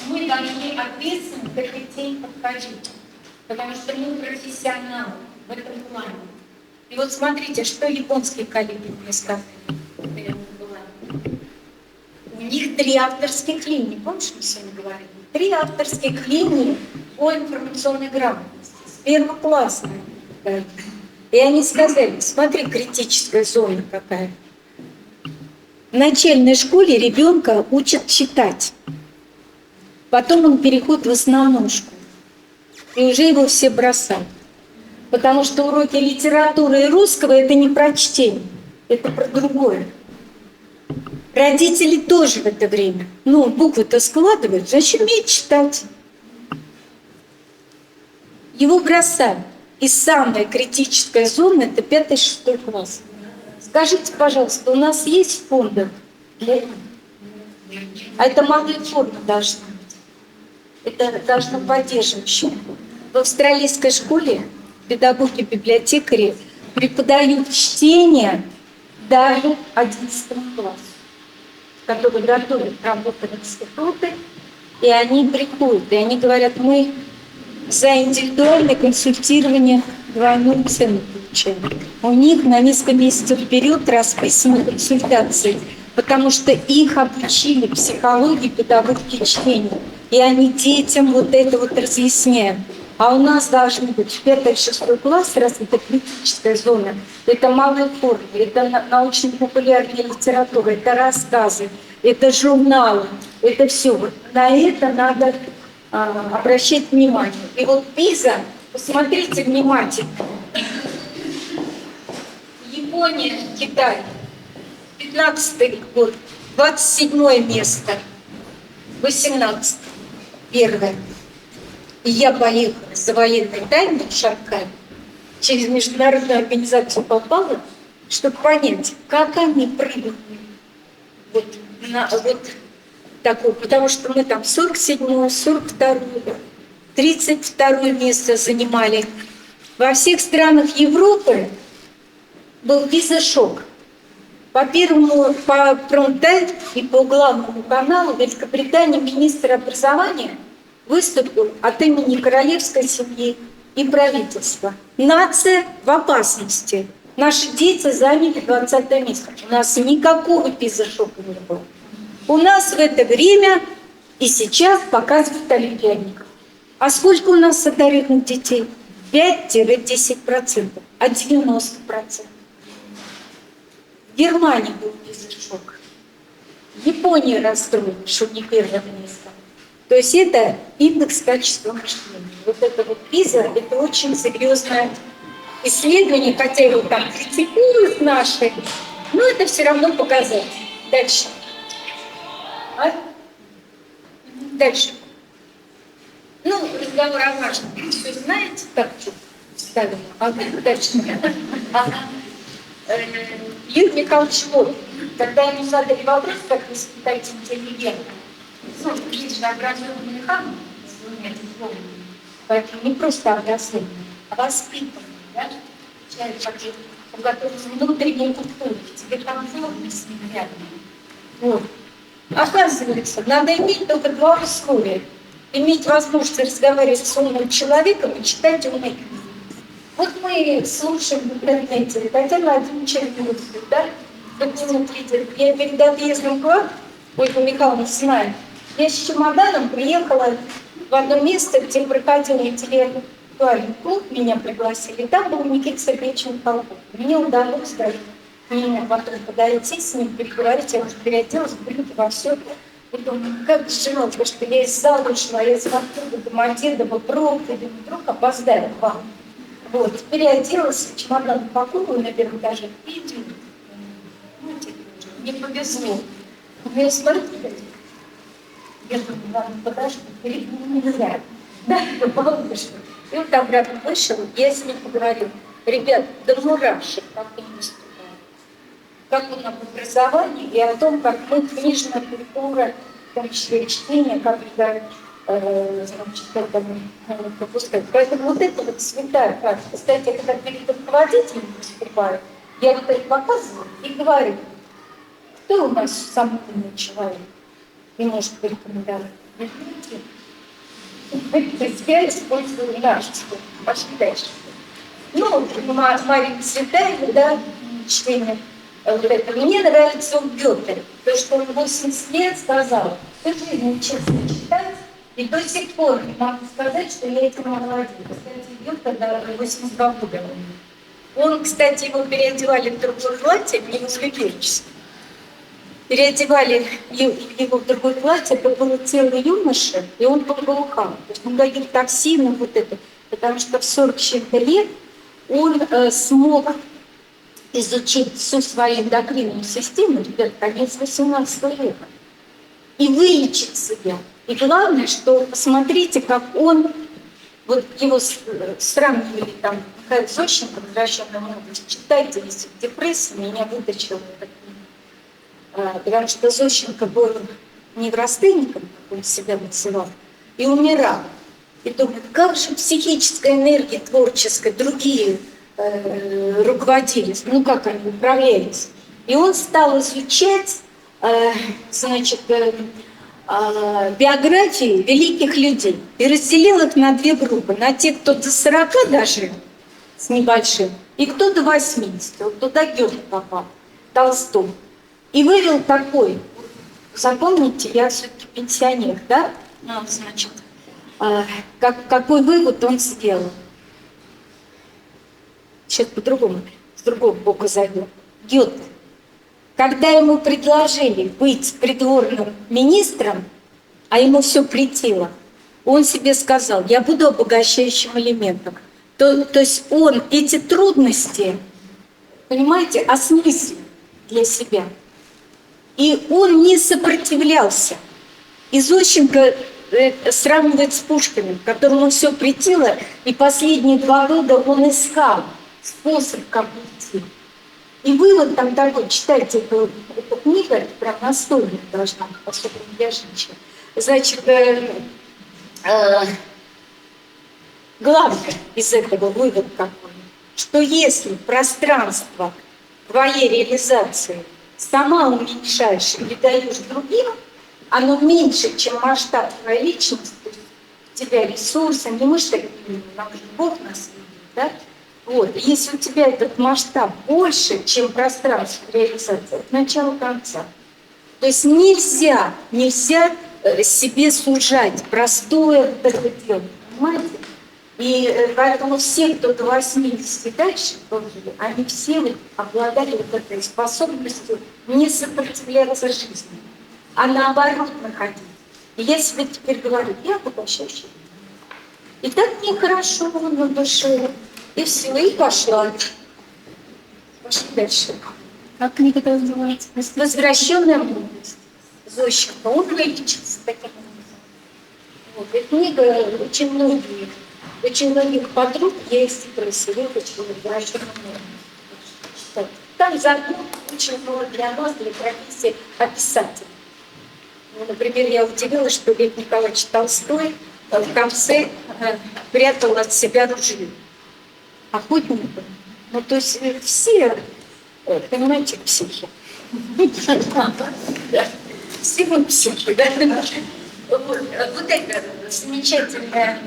мы должны ответственно к этой теме подходить, потому что мы профессионалы в этом плане. И вот смотрите, что японские коллеги мне сказали. У них 3 авторских линии. Помнишь, мы сегодня говорили? 3 авторских линии по информационной грамотности. С 1 класса. И они сказали, смотри, критическая зона какая. В начальной школе ребенка учат читать. Потом он переходит в основную школу. И уже его все бросают. Потому что уроки литературы и русского – это не про чтение, это про другое. Родители тоже в это время. Ну, буквы-то складывают, значит, умеют читать. Его бросают. И самая критическая зона – это 5-6 класс. Скажите, пожалуйста, у нас есть фонды для них? А это малые формы должны быть. Это должно поддерживающее. В австралийской школе педагоги-библиотекари преподают чтение даже 11 классу, которые готовят работу в институты, и они приходят, и они говорят, мы за индивидуальное консультирование двойную цену получаем. У них на несколько месяцев вперед расписаны консультации, потому что их обучили психологии, педагогики чтения, и они детям вот это вот разъясняют. А у нас должны быть в 5-6 класс, раз это критическая зона, это малые формы, это научно-популярная литература, это рассказы, это журналы, это все. Вот на это надо обращать внимание. И вот ПИЗа, посмотрите внимательно. Япония, Китай, 15-й год, 27 место, 18 первое. И я поехала за военной тайной в Шанхай, через международную организацию попала, чтобы понять, как они прыгают вот такой, потому что мы там 47-е, 42-е, 32-е место занимали. Во всех странах Европы был виза-шок. По промтайм и по главному каналу Великобритании министр образования выступил от имени королевской семьи и правительства. Нация в опасности. Наши дети заняли 20 место. У нас никакого виза-шока не было. У нас в это время и сейчас показывают олимпиадников. А сколько у нас одаренных детей? 5-10%, а 90%. В Германии был виза-шок. Япония расстроена, что не первое место. То есть это индекс качества мышления. Вот это вот ПИЗа – это очень серьезное исследование, хотя его там критикуют наши, но это все равно показатель. Дальше. А? Дальше. Ну, разговор о важном. Все знаете, так что ставим. Дальше. Юрий Михайлович Волк, когда ему задали вопрос, как вы воспитаете интеллигента, ну, есть же образованный механик, поэтому не просто образованный, а воспитанный, да? Человек, который внутренней культуре, тебе комфортно с ним рядом. Вот. Оказывается, надо иметь только два условия. Иметь возможность разговаривать с умным человеком и читать умные книги. Вот мы слушаем в интернете Татьяна Владимировича, да? Я перед отъездом к вам, Ольга Михайловна знает, я с чемоданом приехала в одно место, где проходил интеллектуальный клуб, меня пригласили. Там был Никита Сергеевич Михалков. Мне удалось даже меня потом подойти с ним, переговорить, я уже переоделась, брюки во все. И думаю, как жалко, потому что я из зала ушла, я смотрю до Домодедово, пробки, думаю, вдруг опоздаю к вам. Вот, переоделась, чемодан упаковываю на первом этаже и иду. Мне повезло. Но я смотрю, я думаю, ладно, подожди, перед ним нельзя. Да, балдыш. И вот обратно вышел, я с ним поговорила. Ребят, да мурашек, как он выступает. Как он об образовании и о том, как мы книжная культура, в том числе чтение, как значит, это пропускать. Поэтому вот это вот святая практика. Кстати, когда перед руководителем выступаю, я вот это показываю и говорю, кто у нас самый умный человек и может порекомендовать? То есть я использую наш язык. Пошли дальше. Ну, Мария Цветаева, да, чтение вот это. Мне нравится он Гёте, то, что он 80 лет сказал, всю жизнь учился читать, и до сих пор не могу сказать, что я этим овладела. Кстати, Гёте, да, 82 года. Он, кстати, его переодевали в другое платье, в Узбекистане. Переодевали его в другое платье, это было тело юноши, и он был глухом. То есть он дает токсины, вот это, потому что в 40 чем-то лет он смог изучить всю свою эндокринную систему, ребят, конец 18 века, и вылечить себя. И главное, что посмотрите, как он, вот его сравнивали там, Михаил Зощенко, возвращенная молодость, читайте, если в депрессии, меня вытащило это. Потому что Зощенко был неврастенником, как он себя называл, и умирал. И думает, как же психическая энергия творческая, другие руководились, ну как они управлялись. И он стал изучать, значит, биографии великих людей и разделил их на две группы. На тех, кто до 40 дожил с небольшим, и кто до 80. Вот туда Гёте попал, Толстой. И вывел такой, запомните, я все-таки пенсионер, да? Ну, значит, какой вывод он сделал? Сейчас по-другому, с другого бока зайду. Гёте, когда ему предложили быть придворным министром, а ему все претило, он себе сказал, я буду обогащающим элементом. То есть он эти трудности, понимаете, осмыслил для себя. И он не сопротивлялся. И Зощенко сравнивает с Пушкиным, которому все претило, и последние 2 года он искал способ, как уйти. И вывод там такой, читайте эту книгу, это прям настольная должна быть, особенно для женщин. Значит, главное из этого вывод какой, что если пространство твоей реализации сама уменьшаешь или даешь другим, оно меньше, чем масштаб твоей личности, то есть у тебя ресурсы, не мы же так видим, нам же Бог нас видит, да? Вот. Если у тебя этот масштаб больше, чем пространство реализации, от начала конца. То есть нельзя себе сужать простое вот это дело, понимаете? И поэтому все, кто до 80 дальше прожили, они все обладали вот этой способностью не сопротивляться жизни, а наоборот находить. И я себе теперь говорю, я обогащающая. И так нехорошо на душе. И все, и пошла. Пошли дальше. Как книга-то называется? «Возвращенная молодость». Зощенко. Он вылечился таким образом. Вот. И книга очень многих подруг есть депрессия, очень возвращенная молодость. Там заодно очень много для нас, для профессии описателей. Ну, например, я удивилась, что Лев Николаевич Толстой в конце прятал от себя ружье. Охотника. Ну, то есть все, понимаете, психи. Все мы психи, да? Вот эта замечательная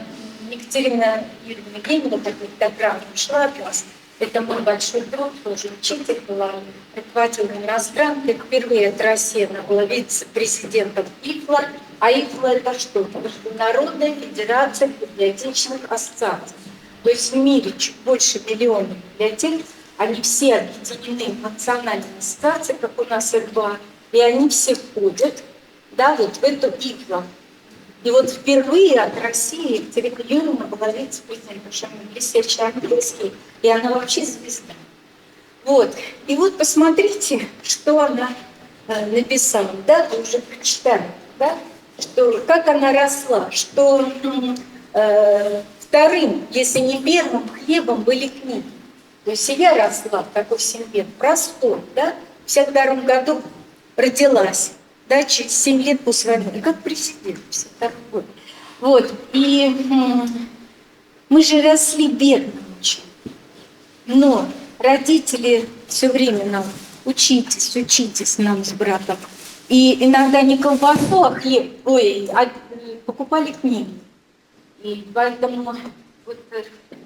Екатерина Юрьевна Геймана, такой программа ушла от нас. Это мой большой друг, тоже учитель была, руководитель иностранки. Впервые от России она была вице-президентом ИФЛА. А ИФЛА это что? Это Международная федерация библиотечных ассоциаций. То есть в мире чуть больше миллиона библиотек, они все объединены в национальные ассоциации, как у нас РБА, и они все входят, да, вот в эту ИФЛА. И вот впервые от России Екатерина Юрьевна была вице-президентом, потому что она блестящий английский, и она вообще звезда. Вот. И вот посмотрите, что она написала, да, вы уже прочитали, да, что, как она росла, что вторым, если не первым хлебом были книги. То есть я росла в такой семье, простой, да, в 52 году родилась. Да, через 7 лет после войны, как президент, все так вот. Вот, и мы же росли бедно очень. Но родители все время нам учитесь, учитесь нам с братом. И иногда не колбасу, а хлеб, покупали книги. И поэтому вот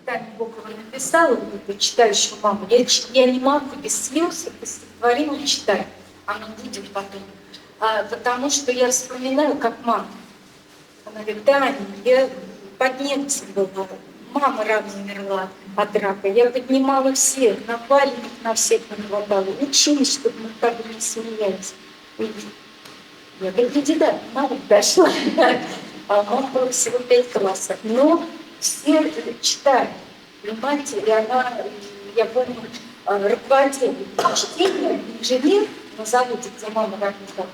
Таня Бокова написала, вот, читающую маму, я не могу без слез это стихотворение читать, оно будет потом. Потому что я вспоминаю, как мама. Она говорит, Таня, я под немцем была, мама рано умерла от рака. Я поднимала всех, на валенок на всех накладала, училась, чтобы мы так не смеялись. Я говорю, иди, да, мама дошла. А мама было всего 5 классов. Но все читали, понимаете, и она, я помню, руководитель чтения, инженер на заводе, где мама работала.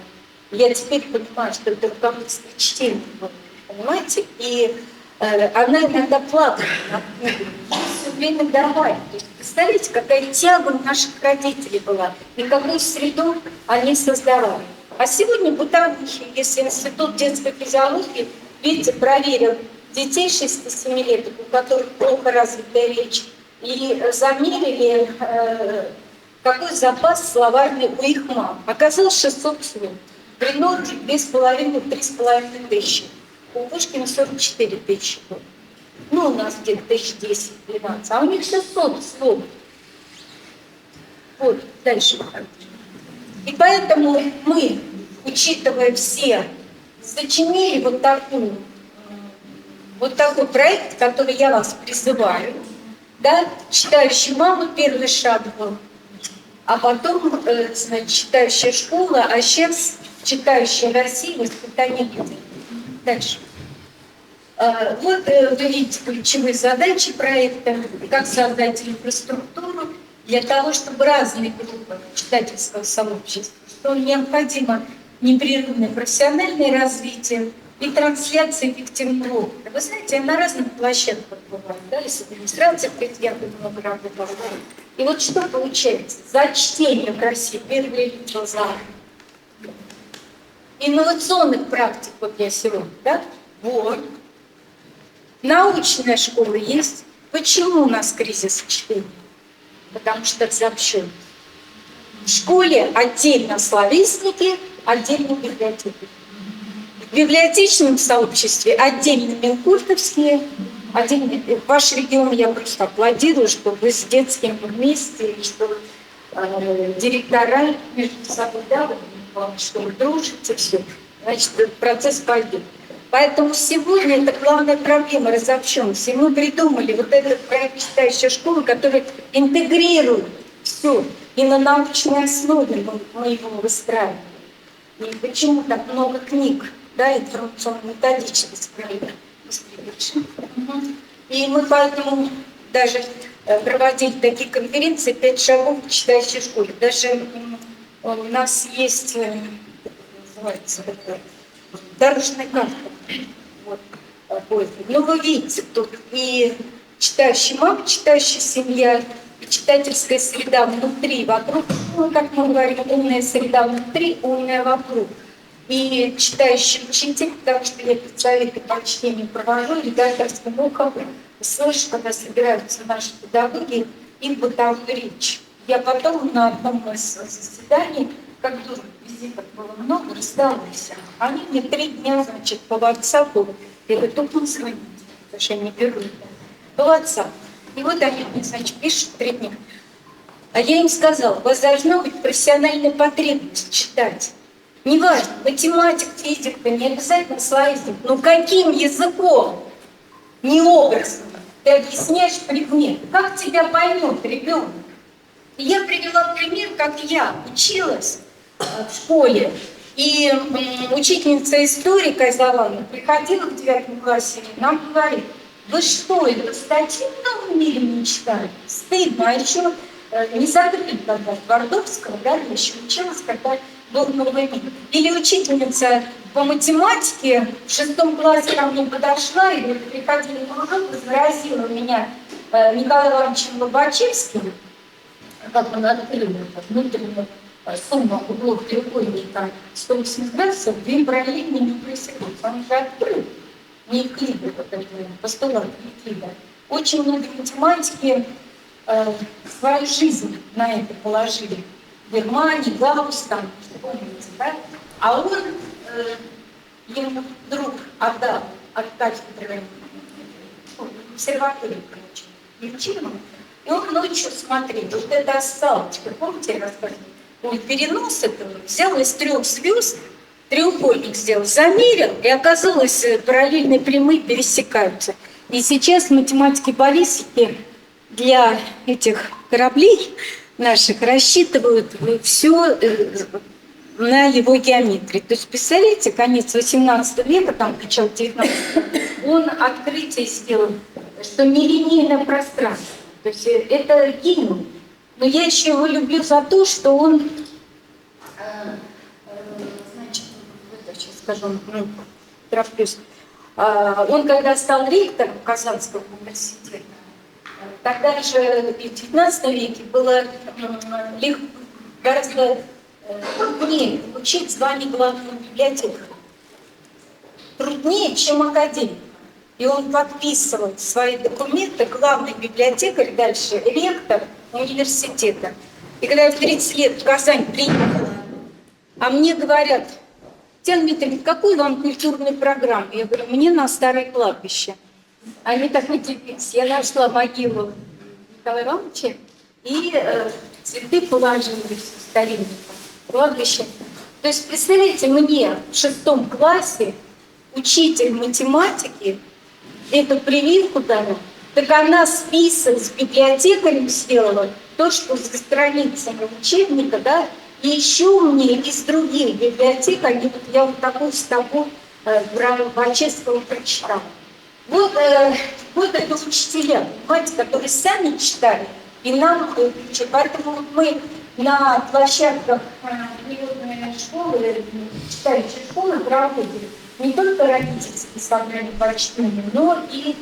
Я теперь понимаю, что это руководство чтения было, понимаете? И она иногда плакала над книгами, все время давай. То есть, представляете, какая тяга у наших родителей была, и какую среду они создавали. А сегодня бытовухи, если Институт детской физиологии, видите, проверил детей 6-7 лет, у которых плохо развитая речь, и замерили, какой запас словарный у их мам. Оказалось 600 слов. При Норде 2,5-3,5 тысячи. У Пушкина 44 тысячи. Ну, у нас где-то 1010-12. А у них 600 слов. Вот, дальше. И поэтому мы, учитывая все, сочинили вот такой проект, который я вас призываю, да, читающая мама, первый шаг был, а потом, значит, читающая школа, а сейчас читающая Россия, воспитание детей. Дальше. Вот вы видите ключевые задачи проекта, как создать инфраструктуру для того, чтобы разные группы читательского сообщества, что необходимо непрерывное профессиональное развитие и трансляция эффективного опыта. Вы знаете, я на разных площадках бываю, да, и с администрацией президента много работала. И вот что получается? За чтение в России первые лица за инновационных практик, вот я сегодня, да? Вот. Научная школа есть. Почему у нас кризис чтения? Потому что разобщен. В школе отдельно словесники, отдельно библиотеки. В библиотечном сообществе отдельно минкультовские, отдельно. Ваш регион я просто аплодирую, что вы с детскими вместе, и что директора между собой, да, что вы дружите, все. Значит, этот процесс пойдет. Поэтому сегодня это главная проблема разобщенности. И мы придумали вот этот проект «Читающая школа», который интегрирует все. И на научной основе мы его выстраиваем. И почему так много книг, да, информационно-методических проектов. И мы поэтому даже проводили такие конференции «5 шагов к читающей школе». Даже у нас есть, называется, дорожная карта. Вот, но вы видите, тут и читающий мама, читающая семья, и читательская среда внутри, вокруг, ну, как мы говорим, умная среда внутри, умная вокруг. И читающий учитель, потому что я советы по чтению провожу, редакторским ухом слышу, когда собираются наши педагоги, их бытовую речь. Я потом на одном из заседаний, как тоже визитов было много, раздалась. Они мне 3 дня, значит, по WhatsApp, я говорю, только не звоните, потому что я не беру это. По WhatsApp. И вот они мне, значит, пишут 3 дня. А я им сказала, у вас должна быть профессиональная потребность читать. Неважно, математика, физика, не обязательно словесник, но каким языком, не образом, ты объясняешь предмет, как тебя поймет ребенок. И я привела пример, как я училась в школе, и учительница истории Казалана приходила в 9 классе и нам говорит, вы что, эту статью в новом мире не читали? Стыдно, а еще не закрыли когда Твардовского, да, я еще училась, когда был новый мир. Или учительница по математике в 6 классе ко мне подошла и приходила на урок, заразила меня Николаем Ивановичем Лобачевским, как он открыл внутреннюю сумму углов треугольника 180 градусов, 2 параллельно не пресекутся. Он же открыл. Не Евклида, вот это постулат Евклида. Очень многие математики свою жизнь на это положили. В Германии, Гаусс, там, помните, да? А он ему вдруг отдал от кафедры обсерватории, короче, лечебного, и он ночью смотрел, вот это осталочка, помните, я рассказывала? Он перенос этого взял из 3 звезд, треугольник сделал, замерил, и оказалось, параллельные прямые пересекаются. И сейчас математики-баллистики для этих кораблей наших рассчитывают все на его геометрии. То есть, представляете, конец 18 века, там, начало 19, он открытие сделал, что нелинейное пространство. То есть это гений. Но я еще его люблю за то, что он, значит, сейчас скажу, тороплюсь, он когда стал ректором Казанского университета, тогда же и в 19 веке было гораздо труднее получить звание главного библиотекаря. Труднее, чем академик. И он подписывал свои документы, главный библиотекарь, дальше ректор университета. И когда я в 30 лет в Казань приехала, а мне говорят, Татьяна Дмитриевна, какую вам культурную программу? Я говорю, мне на Старое кладбище. Они так удивились. Я нашла могилу Николая Ивановича и цветы положили в старинное кладбище. То есть, представляете, мне в 6 классе учитель математики эту прививку дала, так она список с библиотекарем сделала, то, что за страницами учебника, да, и еще мне из других библиотек, я вот такую статью Вачевского прочитала. Вот это учителя, понимаете, которые сами читали, и нам учат. Поэтому мы на площадках природной школы, читающей школы проводим не только родительские собрания по чтению, но и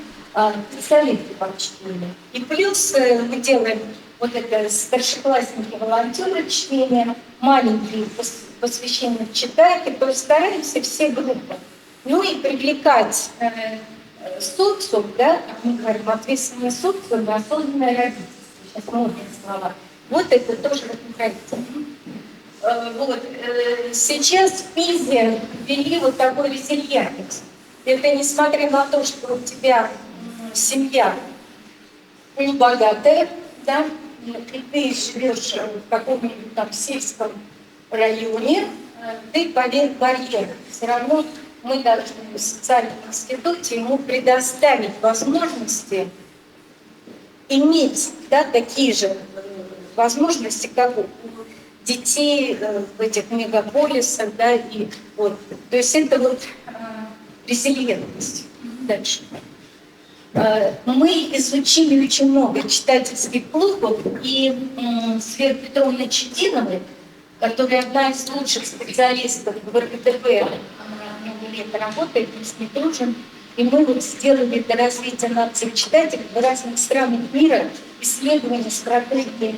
советы по чтению. И плюс мы делаем вот это старшеклассники волонтеры чтения, маленькие посвященные читайки, то есть стараемся все группы. Ну и привлекать социум, да, как мы говорим, ответственное социум, осознанное родительство. Сейчас модные слова. Вот это тоже родительство. Вот. Сейчас в Пизе ввели вот такой резильентность. Это несмотря на то, что у тебя семья небогатая, да, и ты живешь в каком-нибудь там сельском районе, ты поверь барьер. Все равно мы должны в социальном институте ему предоставить возможности иметь, да, такие же возможности, как у детей в этих мегаполисах, да, и вот. То есть это вот резильентность. Дальше. Мы изучили очень много читательских клубов, и Света Петровна Чединова, которая одна из лучших специалистов в РГТБ, она много лет работает, мы с ней дружим, и мы вот сделали для развития нации читателей в разных странах мира исследования стратегии.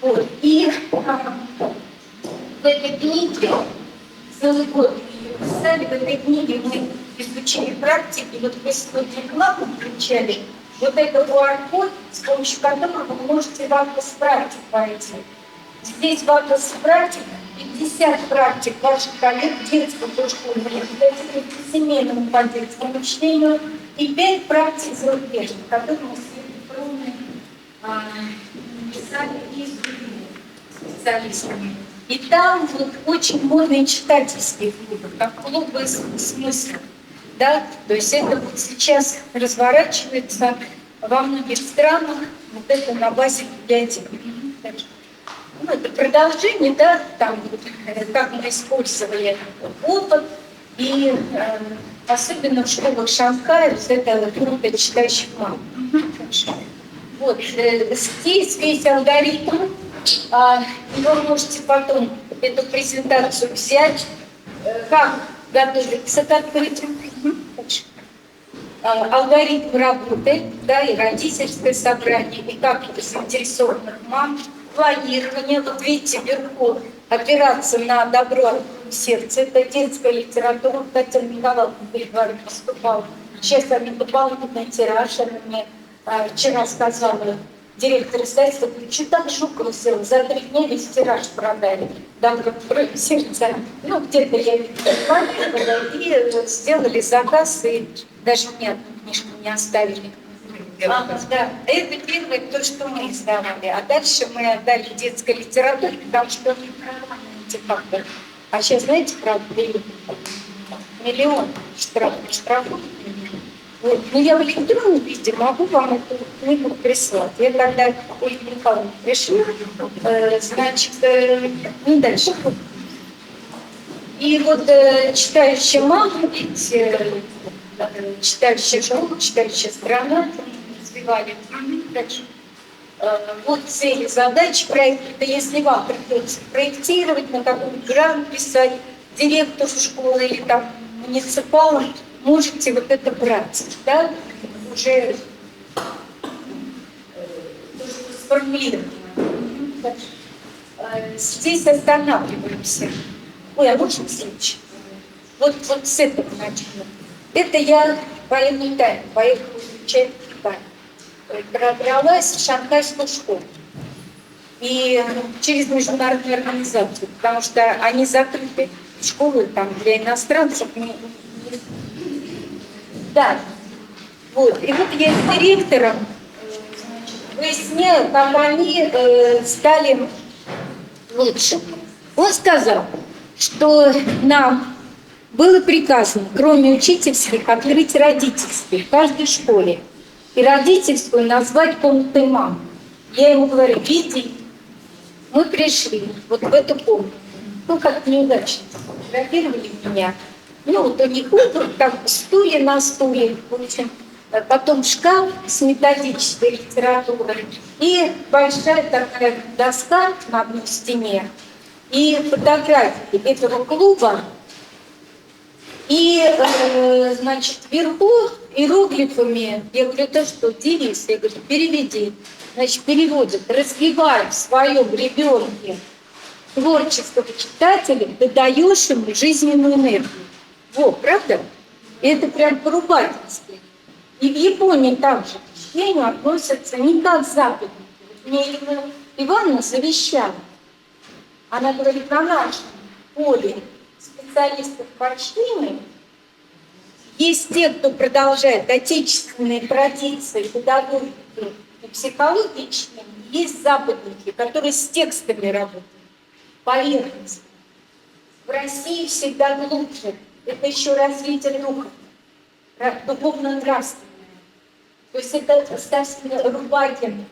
Вот. И в этой книге целый год писали, в этой книге мы изучили практики, вот вы сегодня рекламу включали, вот это QR-код, с помощью которого вы можете в атлас практик пойти. Здесь в атлас практик 50 практик ваших коллег детского дошкольного, семейному по детскому чтению и 5 практик зарубежных, которые мы с Петровной писали и с другими специалистами. И там вот очень модные читательские клубы, как клубы смысла. Да? То есть это вот сейчас разворачивается во многих странах, вот это на базе библиотеки. Ну, это продолжение, да, там, как мы использовали опыт, и особенно в школах Шанхая, вот это группа читающих мам. Вот, здесь весь алгоритм, и вы можете потом эту презентацию взять, как готовиться к открытию. Алгоритм работы, да, и родительское собрание, и как заинтересованных мам, планирование. Вот видите, вверху опираться на добро сердца. Это детская литература. Татьяна Николаевна перед вами поступала. Сейчас они дополнительный тираж. Она мне вчера сказала, директор издательства, что так Жукова сделала? За 3 дня весь тираж продали. Добро сердца. Ну, где-то я планировала, и сделали заказ, и даже мне одну книжку не оставили. Да, это первое, то, что мы издавали. А дальше мы отдали детской литературе, потому что они эти факторы. А сейчас, знаете, правда, миллион штрафов. Вот. Но я в электронном виде могу вам эту книгу прислать. Я когда Ольга Михайловна пришла, значит, ну дальше. И вот читающая мама, читающая школа, читающая страна, развивали. Вот цели, задачи проекта. Если вам придется проектировать, на какой-то грант писать, директору школы или там муниципалам, можете вот это брать, да, уже сформулировано. Здесь останавливаемся. Ой, а можно следующий? Вот с этого начнем. Это я военную тайну, поехала изучать Китай. Пробралась в шанхайскую школу. И через международную организацию, потому что они закрыты, школы там для иностранцев. Да, вот. И вот я с директором выясняю, как они стали лучше. Он сказал, что нам было приказано, кроме учительских, открыть родительские в каждой школе. И родительскую назвать комнатой мам. Я ему говорю, види, мы пришли вот в эту комнату. Ну, как неудачно. Фотографировали меня. Ну, вот у них там стулья на стуле, в общем, потом шкаф с методической литературой и большая такая доска на одной стене и фотографии этого клуба. И, значит, вверху иероглифами, я говорю, то что, девиз, я говорю, переведи. Значит, переводит, развивай в своем ребенке творческого читателя, ты даешь ему жизненную энергию. Вот, правда? И это прям поругательство. И в Японии также к чтению относятся не как западники. Мне Елена Ивановна завещала. Она говорит, на нашем поле специалистов по чтению есть те, кто продолжает отечественные традиции, педагогики и психологии чтения. Есть западники, которые с текстами работают, поверхностно. В России всегда глубже. Это еще развитие духа, духовно-нравственное. То есть это Стасин Рубакин,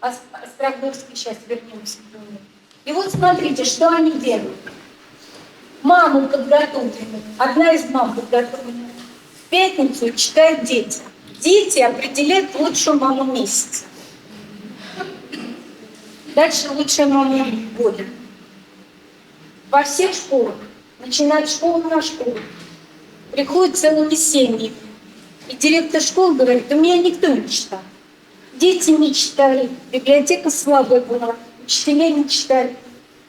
Островновский, сейчас вернемся к нему. И вот смотрите, что они делают. Маму подготовленную, одна из мам подготовленных, в пятницу читает детям. Дети определяют лучшую маму месяца. Дальше лучшая мама года. Во всех школах, начинают школу на школу, приходят целыми семьями. И директор школы говорит: у меня никто не читал. Дети не читали, библиотека слабая была, учителя не читали.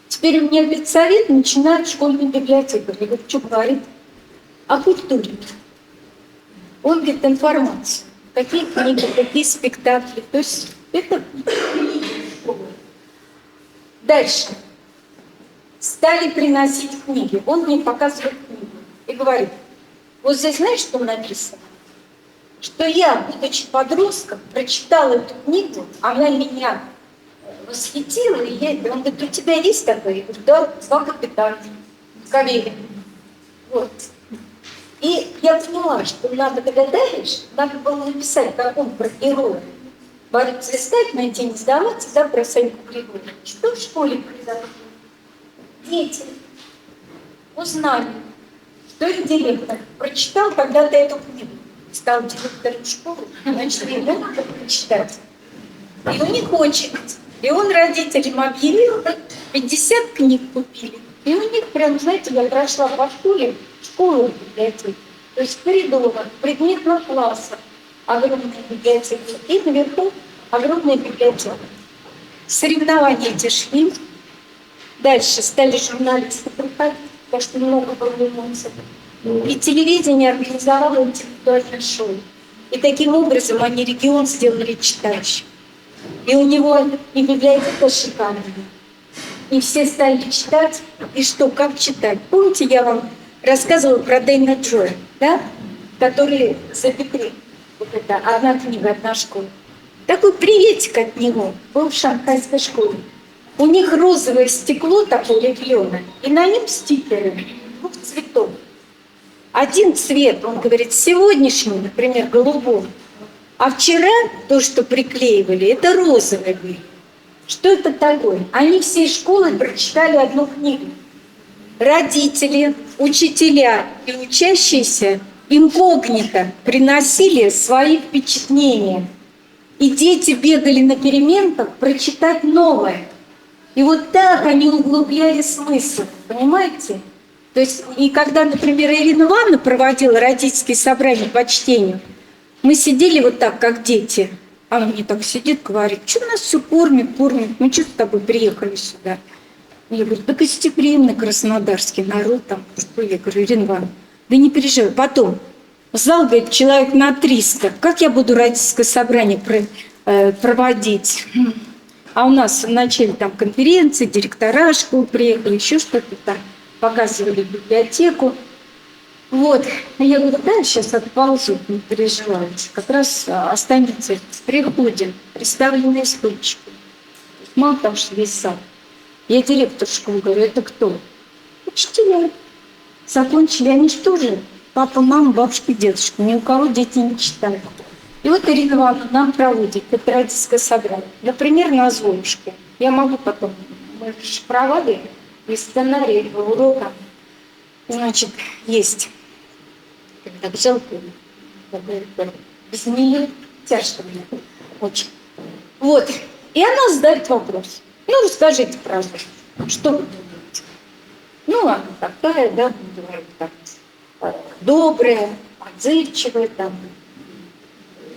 Теперь у меня педсовет начинает школьную библиотеку. Я говорю: что говорит? О культуре. Он говорит: информацию. Какие книги, какие спектакли. То есть это школа. Дальше. Стали приносить книги. Он мне показывает книгу и говорит: вот здесь знаешь, что написано? Что я, будучи подростком, прочитала эту книгу, она меня восхитила, и он говорит: у тебя есть такое? Я говорю: да, «Два капитана», Кавелин. Вот. И я поняла, что надо, когда даешь, надо было написать, как он про героя. Борец листать, найти, не сдаваться, да, про Саньку Григорьевича. Что в школе произошло? Дети узнали, что их директор прочитал когда-то эту книгу. Стал директором школы, значит, ему надо прочитать. И у них очередь. И он родителям объявил, 50 книг купили. И у них прям, знаете, я прошла по школе, школу библиотеку. То есть в коридорах, предметных классах огромная библиотека. И наверху огромная библиотека. Соревнования эти шли. Дальше стали журналисты приходить, потому что много было эмоций. И телевидение организовало интеллектуальное шоу. И таким образом они регион сделали читающим. И у него и библиотека шикарная. И все стали читать. И что, как читать? Помните, я вам рассказывала про Дэна Джоя, да? Который запекли. Вот это одна книга, одна школа. Такой приветик от него был в шанхайской школе. У них розовое стекло такое рифленое, и на нем стикеры двух цветов. Один цвет, он говорит, сегодняшний, например, голубой, а вчера то, что приклеивали, это розовое были. Что это такое? Они всей школой прочитали одну книгу. Родители, учителя и учащиеся инкогнито приносили свои впечатления. И дети бегали на переменках прочитать новое. И вот так они углубляли смысл, понимаете? То есть, и когда, например, Ирина Ивановна проводила родительские собрания по чтению, мы сидели вот так, как дети. Она мне так сидит, говорит: что нас все кормит, мы что с тобой приехали сюда? Я говорю: да гостеприимный краснодарский народ там. Что? Я говорю: Ирина Ивановна, да не переживай. Потом, зал, говорит, человек на 300. Как я буду родительское собрание проводить? А у нас в начале там конференции, директора школ приехали, еще что-то там, показывали библиотеку. Вот. Я говорю: да, сейчас отползут, не переживайте. Как раз останется, приходим, представленные стульчики. Мало того, что весь сад. Я директор школы говорю: это кто? Учителя. Закончили, они что же? Папа, мама, бабушка, дедушка. Ни у кого дети не читают. И вот Ирина Ивановна нам проводит это родительское собрание. Например, на Золушке. Я могу потом, мы же проводили, и сценарий этого урока, значит, есть. Так жалко, без нее тяжко мне, очень. Вот, и она задает вопрос. Ну, расскажите, пожалуйста, что вы думаете? Ну, она такая, да, говорит, так, добрая, отзывчивая, там,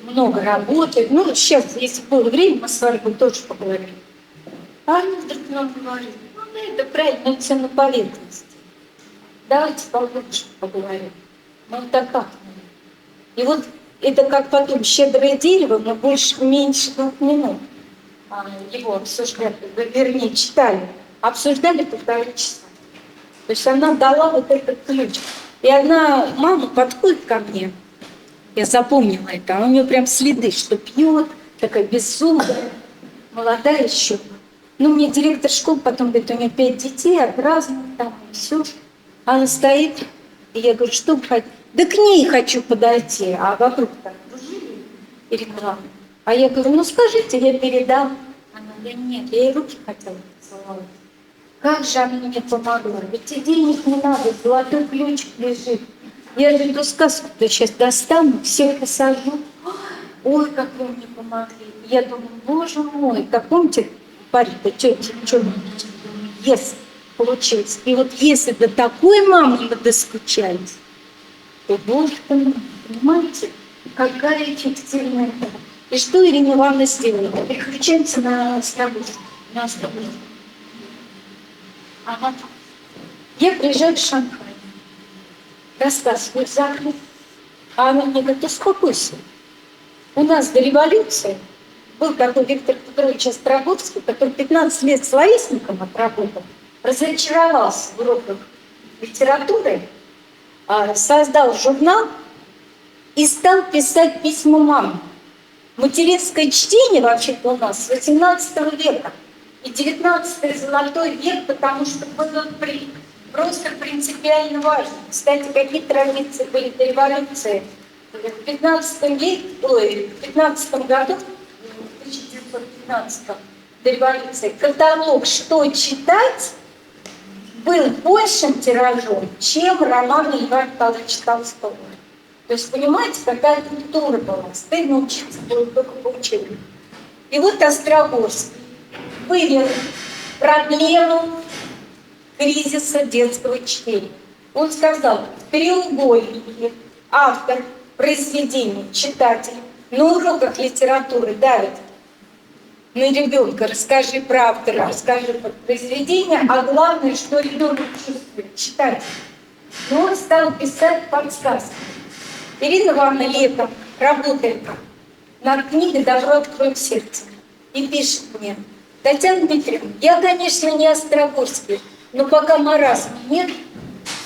много работает. Ну, сейчас, если было время, мы с вами тоже поговорим. А она вдруг нам говорит: ну, это правильно, это все на поверхности. Давайте получше поговорим. Ну, это как? И вот это как потом щедрое дерево, но меньше 2 минут его обсуждали, вернее, читали. Обсуждали 1,5 часа. То есть она дала вот этот ключ. И одна мама подходит ко мне, я запомнила это, а у нее прям следы, что пьет, такая беззубая, молодая еще. Ну, мне директор школы потом говорит: у нее 5 детей, от разных там, и все. Она стоит, и я говорю: что вы хотите? Да к ней хочу подойти, а вокруг там дружили и реклама. А я говорю: ну, скажите, я передам. Она: да нет, я ей руки хотела поцеловать. Как же она мне помогла? Ведь и денег не надо, золотой ключик лежит. Я же эту сказку-то сейчас достану, все посажу. ой, как вы мне помогли. Я думаю, боже мой, как помните, парень-то, что если получилось. И вот если до такой мамы мы доскучались, то, боже мой, понимаете, какая эффективная. И что Ирина Ивановна сделала? Переключаемся на острогожку. Ага. Я приезжаю в Шанхай. Рассказываю закрыт. А она мне говорит, успокойся. У нас до революции был такой Виктор Петрович Острогожский, который 15 лет словесником отработал, разочаровался в уроках литературы, создал журнал и стал писать письма маме. Материнское чтение вообще-то у нас с 18 века. И 19 золотой век, потому что было просто принципиально важно. Кстати, какие традиции были до революции? В 15 году, в 1915 до революции, каталог «Что читать» был большим тиражом, чем роман Льва Николаевича Толстого. То есть, понимаете, какая культура была. Стыдно учиться было только по учебнику. И вот Острогожский вывел проблему кризиса детского чтения. Он сказал, в треугольнике автор произведения, читатель на уроках литературы давит на ребенка, расскажи про автора, расскажи про произведение, а главное, что ребенок чувствует, читатель. Но он стал писать подсказки. Ирина Ивановна летом работает над книгой «Добро откроет сердце» и пишет мне, Татьяна Дмитриевна, я, конечно, не Острогожский, но пока маразма нет,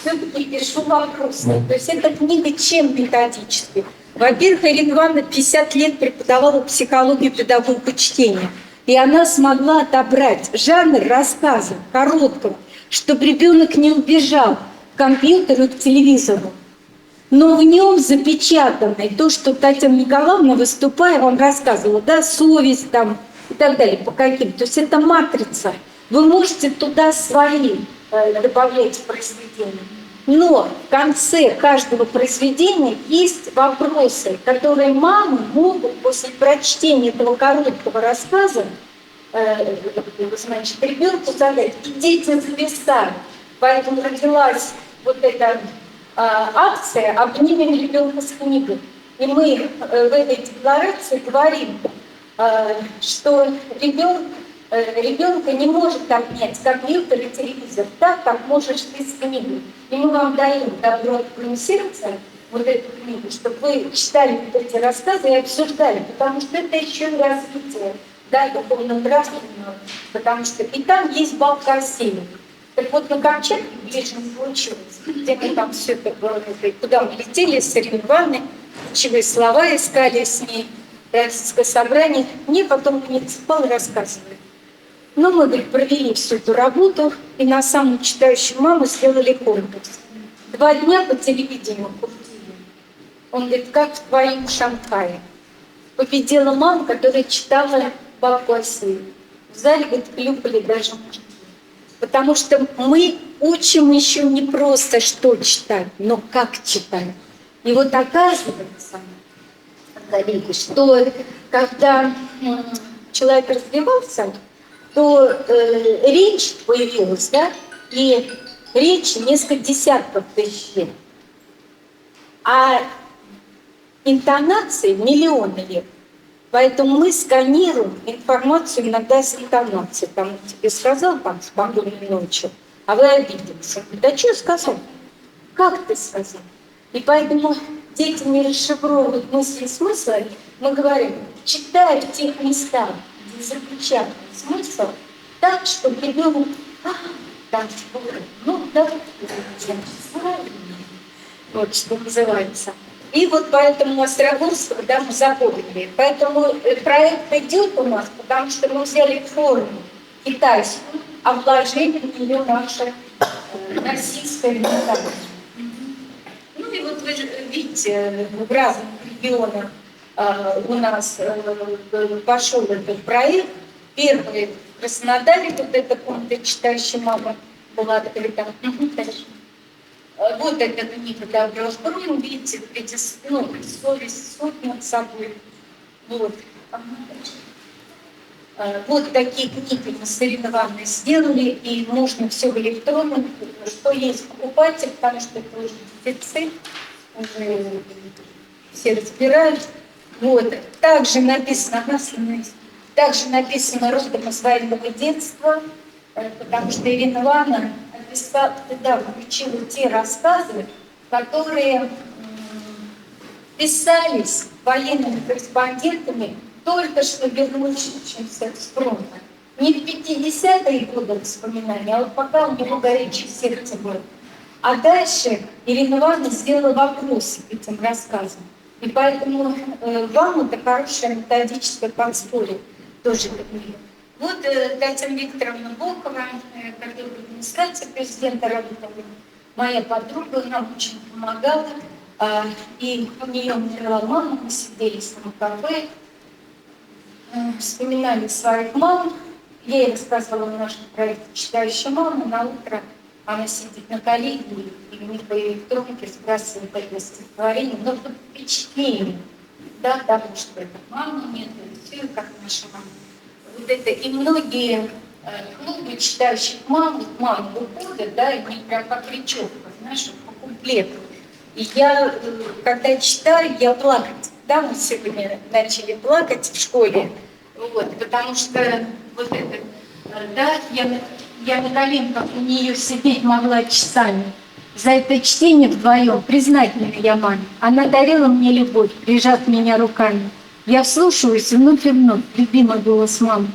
все-таки пишу вопросы. То есть эта книга чем методически? Во-первых, Ирина Ивановна 50 лет преподавала психологию и педагогику чтения. И она смогла отобрать жанр рассказа короткого, чтобы ребенок не убежал к компьютеру и к телевизору. Но в нем запечатанное то, что Татьяна Николаевна, выступая, вам рассказывала, да, совесть там и так далее, по каким. То есть это матрица. Вы можете туда свои добавлять произведения. Но в конце каждого произведения есть вопросы, которые мамы могут после прочтения этого короткого рассказа, значит, ребенку задать. И дети зависают. Поэтому родилась вот эта акция «Обнимем ребенка с книгой». И мы в этой декларации говорим, что ребенка не может обнять компьютер и телевизор так, как можешь ты с книгой. И мы вам даем «Добро откроет сердце», вот эту книгу, чтобы вы читали вот эти рассказы и обсуждали, потому что это еще и развитие, да, духовно-нравственного, потому что и там есть балка осенних. Так вот, на Камчатке ближе не случилось, где мы там все это было, куда мы летели с Ириной Ивановной, ключевые слова искали с ней, родительское собрание. Мне потом муниципал рассказывали. Но мы, говорит, провели всю эту работу, и на самую читающую маму сделали конкурс. 2 дня по телевидению крутили. Он говорит, как в твоем Шанхае. Победила мама, которая читала бабку Асию. В зале, говорит, хлюпали даже мужики. Потому что мы учим еще не просто, что читать, но как читать. И вот оказывается, что когда человек развивался, то речь появилась, да, и речь несколько десятков тысяч лет. А интонации миллионы лет. Поэтому мы сканируем информацию иногда с интонацией. Там тебе сказал там спокойной ночи, а вы обиделись. Да что сказал? Как ты сказал? И поэтому дети не расшифровывают мысли и смыслы. Мы говорим, читай в тех местах, где запечатан смысл, так, чтобы ребенок там, ну да, вот что называется. И вот поэтому Острогожского, да, мы запомнили. поэтому проект идет у нас, потому что мы взяли форму китайскую, а вложили в нее наше российское металлургия. Ну и вот вы же видите, в разных регионах у нас пошел этот проект. Первый в Краснодаре, вот эта комната читающая мама была открыта. Вот эта книга «Добро откроем», видите, эти, ну, совесть, суд над собой. Вот. Вот такие книги мы соревнования сделали, и можно все в электронном, что есть покупайте, потому что это уже дефицит, уже все разбирают. Вот. Также написано, родом из военного детства, потому что Ирина Ивановна включила те рассказы, которые писались военными корреспондентами, только что вернувшимся с фронта. Не в 50-е годы вспоминания, а вот пока у него горячее сердце было. А дальше Ирина Ивановна сделала вопросы к этим рассказам. И поэтому вам это хорошее методическое подспорье тоже эта книга. Вот Татьяна Викторовна Бокова, которая в администрации президента работала, моя подруга, нам очень помогала. И у нее умерла мама, мы сидели с ней в кафе, вспоминали своих мам. Я ей рассказывала о нашем проекте «Читающая мама». На утро она сидит на коллегии, и у них по электронке сбрасывает это стихотворение. Но под впечатлением, да, потому что это мама нет, и все, как наша мама. Вот это и многие клубы читающих мам выходят, да, и у них прям как речевка, знаешь, по куплету. И я, когда читаю, я плакать. Да, мы сегодня начали плакать в школе, вот, потому что вот это, да, я на коленках у нее сидеть могла часами. За это чтение вдвоем признательна я маме. Она дарила мне любовь, прижав меня руками. Я вслушиваюсь вновь и вновь, любимый голос мамы.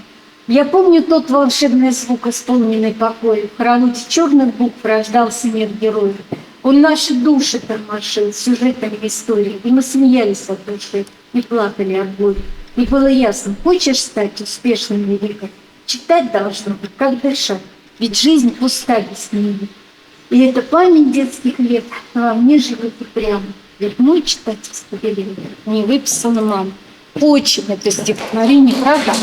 Я помню тот волшебный звук, исполненный покоя. В хроноте черных букв рождался мир героев. Он наши души тормошил сюжетами истории, и мы смеялись от души и плакали от боли. И было ясно, хочешь стать успешным великим, читать должно быть, как дышать, ведь жизнь пуста без книги. И эта память детских лет во мне живет и прямо, ведь мой читательский билет не выписала мама. Очень это стихотворение, правда?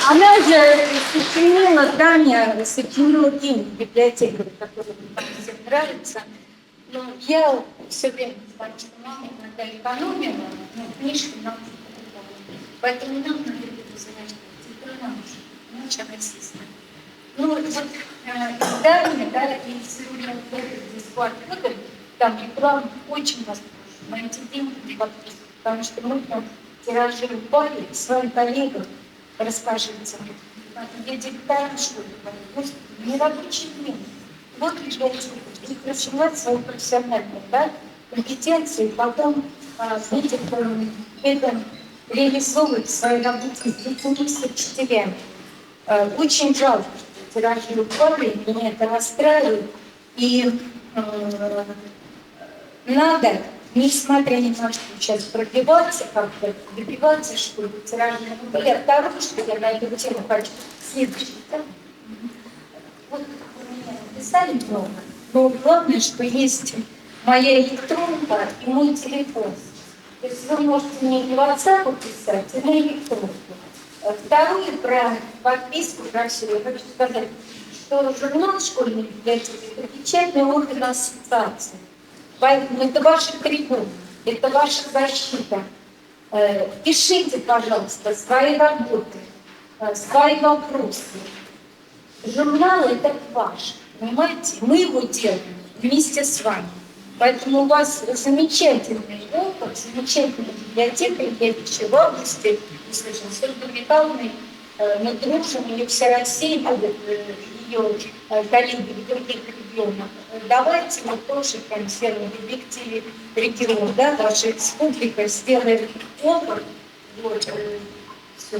Она же сочинила, Таня сочинила книгу библиотекаря, которая мне всем нравится. Но я все время знаю, что мама иногда экономила, но книжки нам не покупала. Поэтому нам надо это называть наша российская. Ну вот издание, да, и сегодня бесплатно, там реклама очень вас прошу, на эти деньги не подписывать, потому что мы там тиражи упали своим коллегам. Расскажите. Я директорам, что ли, не рабочий день. Вот библиотека. И развивать свою профессиональную, да, компетенцию, и потом это реализовывать в своей работе с детьми, с учителями. Очень жалко, что тиражи упали, меня это расстраивает. И надо, несмотря ни на что, сейчас пробиваться, как-то добиваться, чтобы тиражи не были. А второе, что я на эту тему хочу следующий. Вот вы меня написали много, но главное, что есть моя электронка и мой телефон. То есть вы можете мне и в WhatsApp писать, и на электронку. Второе, про подписку, про все, я хочу сказать, что журнал «Школьной библиотеки» – это печатный орган ассоциации. Поэтому это ваша трибуна, это ваша защита. Пишите, пожалуйста, свои работы, свои вопросы. Журнал – это ваш, понимаете? Мы его делаем вместе с вами. Поэтому у вас замечательный опыт, замечательная библиотека. Я еще в августе услышала, с Ольгой Михайловной мы дружим, ее вся Россия любит, ее коллеги в других регионах. Давайте мы тоже прям сделаем в объективе региона, да, ваша республика, сделаем опыт. Вот, все,